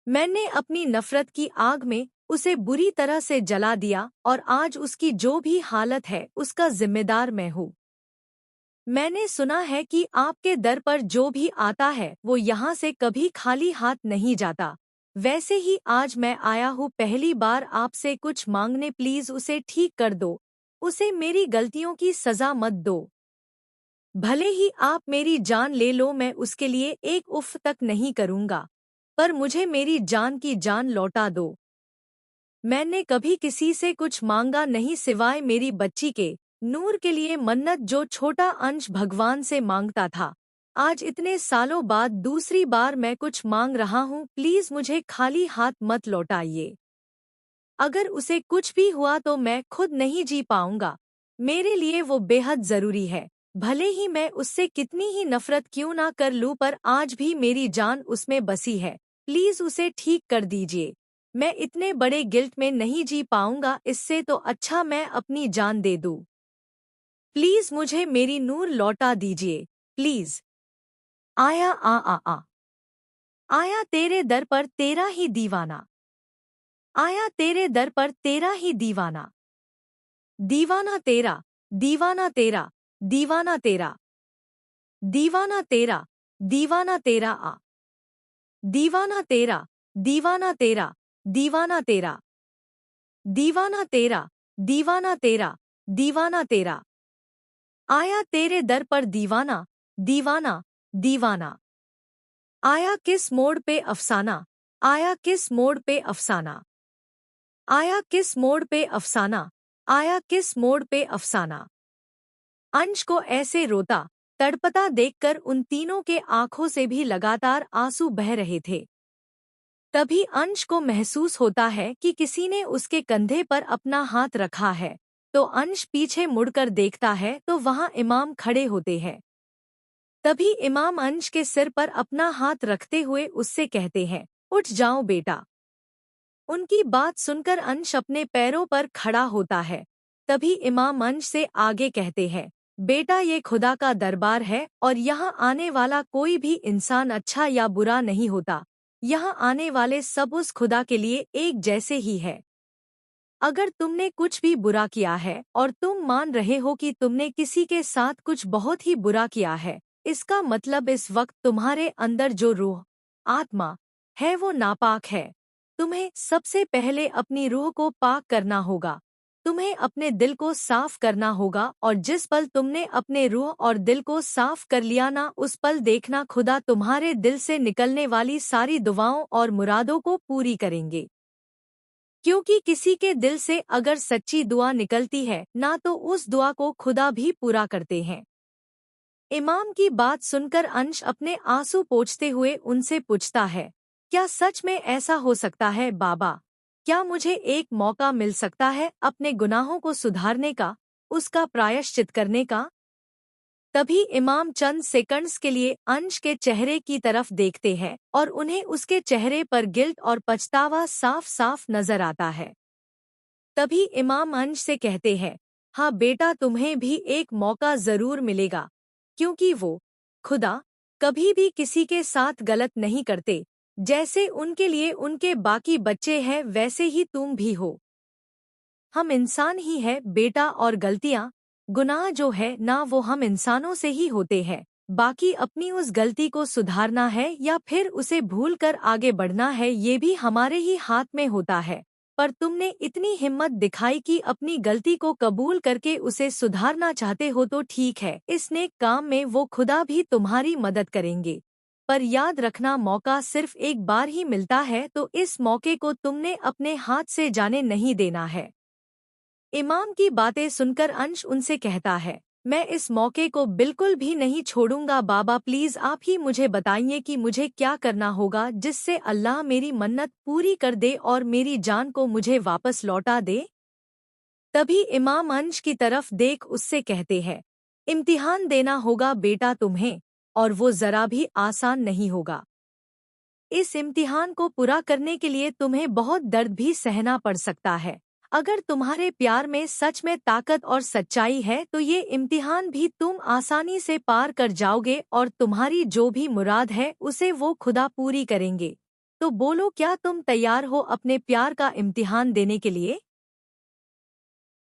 मैंने अपनी नफरत की आग में उसे बुरी तरह से जला दिया और आज उसकी जो भी हालत है उसका जिम्मेदार मैं हूँ। मैंने सुना है कि आपके दर पर जो भी आता है वो यहाँ से कभी खाली हाथ नहीं जाता। वैसे ही आज मैं आया हूँ पहली बार आपसे कुछ मांगने, प्लीज उसे ठीक कर दो, उसे मेरी गलतियों की सजा मत दो। भले ही आप मेरी जान ले लो, मैं उसके लिए एक उफ तक नहीं करूँगा, पर मुझे मेरी जान की जान लौटा दो। मैंने कभी किसी से कुछ मांगा नहीं सिवाय मेरी बच्ची के नूर के लिए मन्नत, जो छोटा अंश भगवान से मांगता था। आज इतने सालों बाद दूसरी बार मैं कुछ मांग रहा हूँ, प्लीज मुझे खाली हाथ मत लौटाइए। अगर उसे कुछ भी हुआ तो मैं खुद नहीं जी पाऊंगा, मेरे लिए वो बेहद जरूरी है। भले ही मैं उससे कितनी ही नफरत क्यों ना कर लूं, पर आज भी मेरी जान उसमें बसी है। प्लीज उसे ठीक कर दीजिए। मैं इतने बड़े गिल्ट में नहीं जी पाऊंगा, इससे तो अच्छा मैं अपनी जान दे दूं। प्लीज मुझे मेरी नूर लौटा दीजिए, प्लीज। आया आ आ आ आया तेरे दर पर तेरा ही दीवाना, आया तेरे दर पर तेरा ही दीवाना। दीवाना तेरा, दीवाना तेरा, दीवाना तेरा, दीवाना तेरा, दीवाना तेरा आ, दीवाना तेरा, दीवाना तेरा, दीवाना तेरा, दीवाना तेरा, दीवाना तेरा, दीवाना तेरा। आया तेरे दर पर दीवाना, दीवाना, दीवाना। आया किस मोड़ पे अफसाना, आया किस मोड़ पे अफसाना, आया किस मोड़ पे अफसाना, आया किस मोड़ पे अफसाना। अंश को ऐसे रोता तड़पता देखकर उन तीनों के आंखों से भी लगातार आंसू बह रहे थे। तभी अंश को महसूस होता है कि किसी ने उसके कंधे पर अपना हाथ रखा है तो अंश पीछे मुड़कर देखता है तो वहां इमाम खड़े होते हैं। तभी इमाम अंश के सिर पर अपना हाथ रखते हुए उससे कहते हैं, उठ जाओ बेटा। उनकी बात सुनकर अंश अपने पैरों पर खड़ा होता है। तभी इमाम अंश से आगे कहते हैं, बेटा ये खुदा का दरबार है और यहाँ आने वाला कोई भी इंसान अच्छा या बुरा नहीं होता। यहाँ आने वाले सब उस खुदा के लिए एक जैसे ही है। अगर तुमने कुछ भी बुरा किया है और तुम मान रहे हो कि तुमने किसी के साथ कुछ बहुत ही बुरा किया है, इसका मतलब इस वक्त तुम्हारे अंदर जो रूह, आत्मा है वो नापाक है। तुम्हें सबसे पहले अपनी रूह को पाक करना होगा। तुम्हें अपने दिल को साफ करना होगा और जिस पल तुमने अपने रूह और दिल को साफ कर लिया ना, उस पल देखना खुदा तुम्हारे दिल से निकलने वाली सारी दुआओं और मुरादों को पूरी करेंगे। क्योंकि किसी के दिल से अगर सच्ची दुआ निकलती है ना, तो उस दुआ को खुदा भी पूरा करते हैं। इमाम की बात सुनकर अंश अपने आंसू पोंछते हुए उनसे पूछता है, क्या सच में ऐसा हो सकता है बाबा? क्या मुझे एक मौका मिल सकता है अपने गुनाहों को सुधारने का, उसका प्रायश्चित करने का? तभी इमाम चंद सेकंड्स के लिए अंश के चेहरे की तरफ देखते हैं और उन्हें उसके चेहरे पर गिल्ट और पछतावा साफ साफ नजर आता है। तभी इमाम अंश से कहते हैं, हाँ बेटा, तुम्हें भी एक मौका जरूर मिलेगा, क्योंकि वो खुदा कभी भी किसी के साथ गलत नहीं करते। जैसे उनके लिए उनके बाकी बच्चे हैं वैसे ही तुम भी हो। हम इंसान ही है बेटा, और गलतियाँ, गुनाह जो है ना, वो हम इंसानों से ही होते हैं। बाकी अपनी उस गलती को सुधारना है या फिर उसे भूलकर आगे बढ़ना है, ये भी हमारे ही हाथ में होता है। पर तुमने इतनी हिम्मत दिखाई कि अपनी गलती को कबूल करके उसे सुधारना चाहते हो, तो ठीक है, इस नेक काम में वो खुदा भी तुम्हारी मदद करेंगे। पर याद रखना, मौका सिर्फ एक बार ही मिलता है, तो इस मौके को तुमने अपने हाथ से जाने नहीं देना है। इमाम की बातें सुनकर अंश उनसे कहता है, मैं इस मौके को बिल्कुल भी नहीं छोड़ूंगा बाबा, प्लीज आप ही मुझे बताइए कि मुझे क्या करना होगा जिससे अल्लाह मेरी मन्नत पूरी कर दे और मेरी जान को मुझे वापस लौटा दे। तभी इमाम अंश की तरफ देख उससे कहते हैं, इम्तिहान देना होगा बेटा तुम्हें, और वो जरा भी आसान नहीं होगा। इस इम्तिहान को पूरा करने के लिए तुम्हें बहुत दर्द भी सहना पड़ सकता है। अगर तुम्हारे प्यार में सच में ताकत और सच्चाई है तो ये इम्तिहान भी तुम आसानी से पार कर जाओगे और तुम्हारी जो भी मुराद है उसे वो खुदा पूरी करेंगे। तो बोलो, क्या तुम तैयार हो अपने प्यार का इम्तिहान देने के लिए?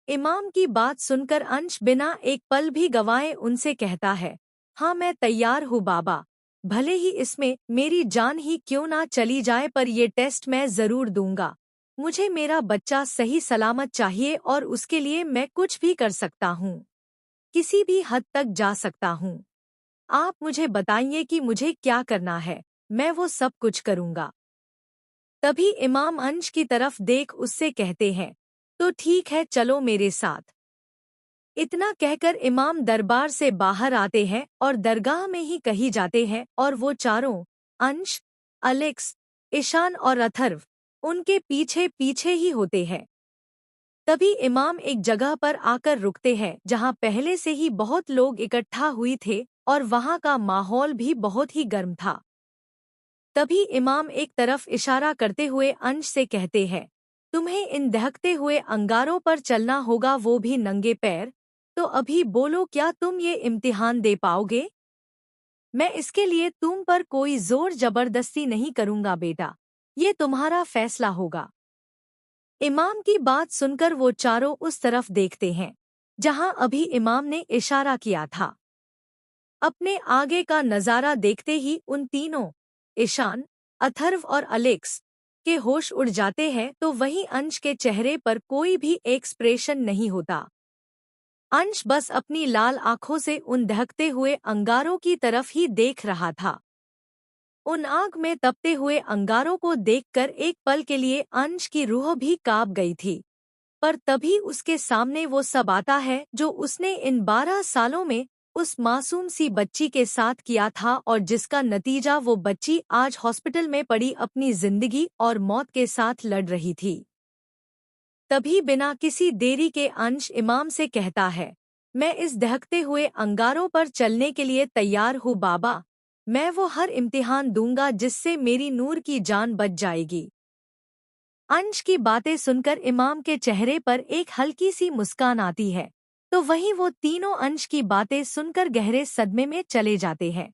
इमाम की बात सुनकर अंश बिना एक पल भी गवाए उनसे कहता है, हाँ मैं तैयार हूँ बाबा। भले ही इसमें मेरी जान ही क्यों ना चली जाए, पर ये टेस्ट मैं जरूर दूंगा। मुझे मेरा बच्चा सही सलामत चाहिए और उसके लिए मैं कुछ भी कर सकता हूँ, किसी भी हद तक जा सकता हूँ। आप मुझे बताइए कि मुझे क्या करना है, मैं वो सब कुछ करूँगा। तभी इमाम अंश की तरफ देख उससे कहते हैं, तो ठीक है, चलो मेरे साथ। इतना कहकर इमाम दरबार से बाहर आते हैं और दरगाह में ही कहीं जाते हैं और वो चारों, अंश, अलेक्स, ईशान और अथर्व, उनके पीछे पीछे ही होते हैं। तभी इमाम एक जगह पर आकर रुकते हैं जहां पहले से ही बहुत लोग इकट्ठा हुए थे और वहां का माहौल भी बहुत ही गर्म था। तभी इमाम एक तरफ इशारा करते हुए अंश से कहते हैं, तुम्हें इन दहकते हुए अंगारों पर चलना होगा, वो भी नंगे पैर। तो अभी बोलो, क्या तुम ये इम्तिहान दे पाओगे? मैं इसके लिए तुम पर कोई जोर जबरदस्ती नहीं करूंगा बेटा, ये तुम्हारा फैसला होगा। इमाम की बात सुनकर वो चारों उस तरफ देखते हैं जहां अभी इमाम ने इशारा किया था। अपने आगे का नजारा देखते ही उन तीनों, ईशान, अथर्व और अलेक्स, के होश उड़ जाते हैं। तो वहीं अंश के चेहरे पर कोई भी एक्सप्रेशन नहीं होता। अंश बस अपनी लाल आंखों से उन दहकते हुए अंगारों की तरफ ही देख रहा था। उन आग में तपते हुए अंगारों को देखकर एक पल के लिए अंश की रूह भी कांप गई थी। पर तभी उसके सामने वो सब आता है जो उसने इन 12 सालों में उस मासूम सी बच्ची के साथ किया था और जिसका नतीजा वो बच्ची आज हॉस्पिटल में पड़ी अपनी जिंदगी और मौत के साथ लड़ रही थी। तभी बिना किसी देरी के अंश इमाम से कहता है, मैं इस दहकते हुए अंगारों पर चलने के लिए तैयार हूँ बाबा। मैं वो हर इम्तिहान दूंगा जिससे मेरी नूर की जान बच जाएगी। अंश की बातें सुनकर इमाम के चेहरे पर एक हल्की सी मुस्कान आती है। तो वहीं वो तीनों अंश की बातें सुनकर गहरे सदमे में चले जाते हैं।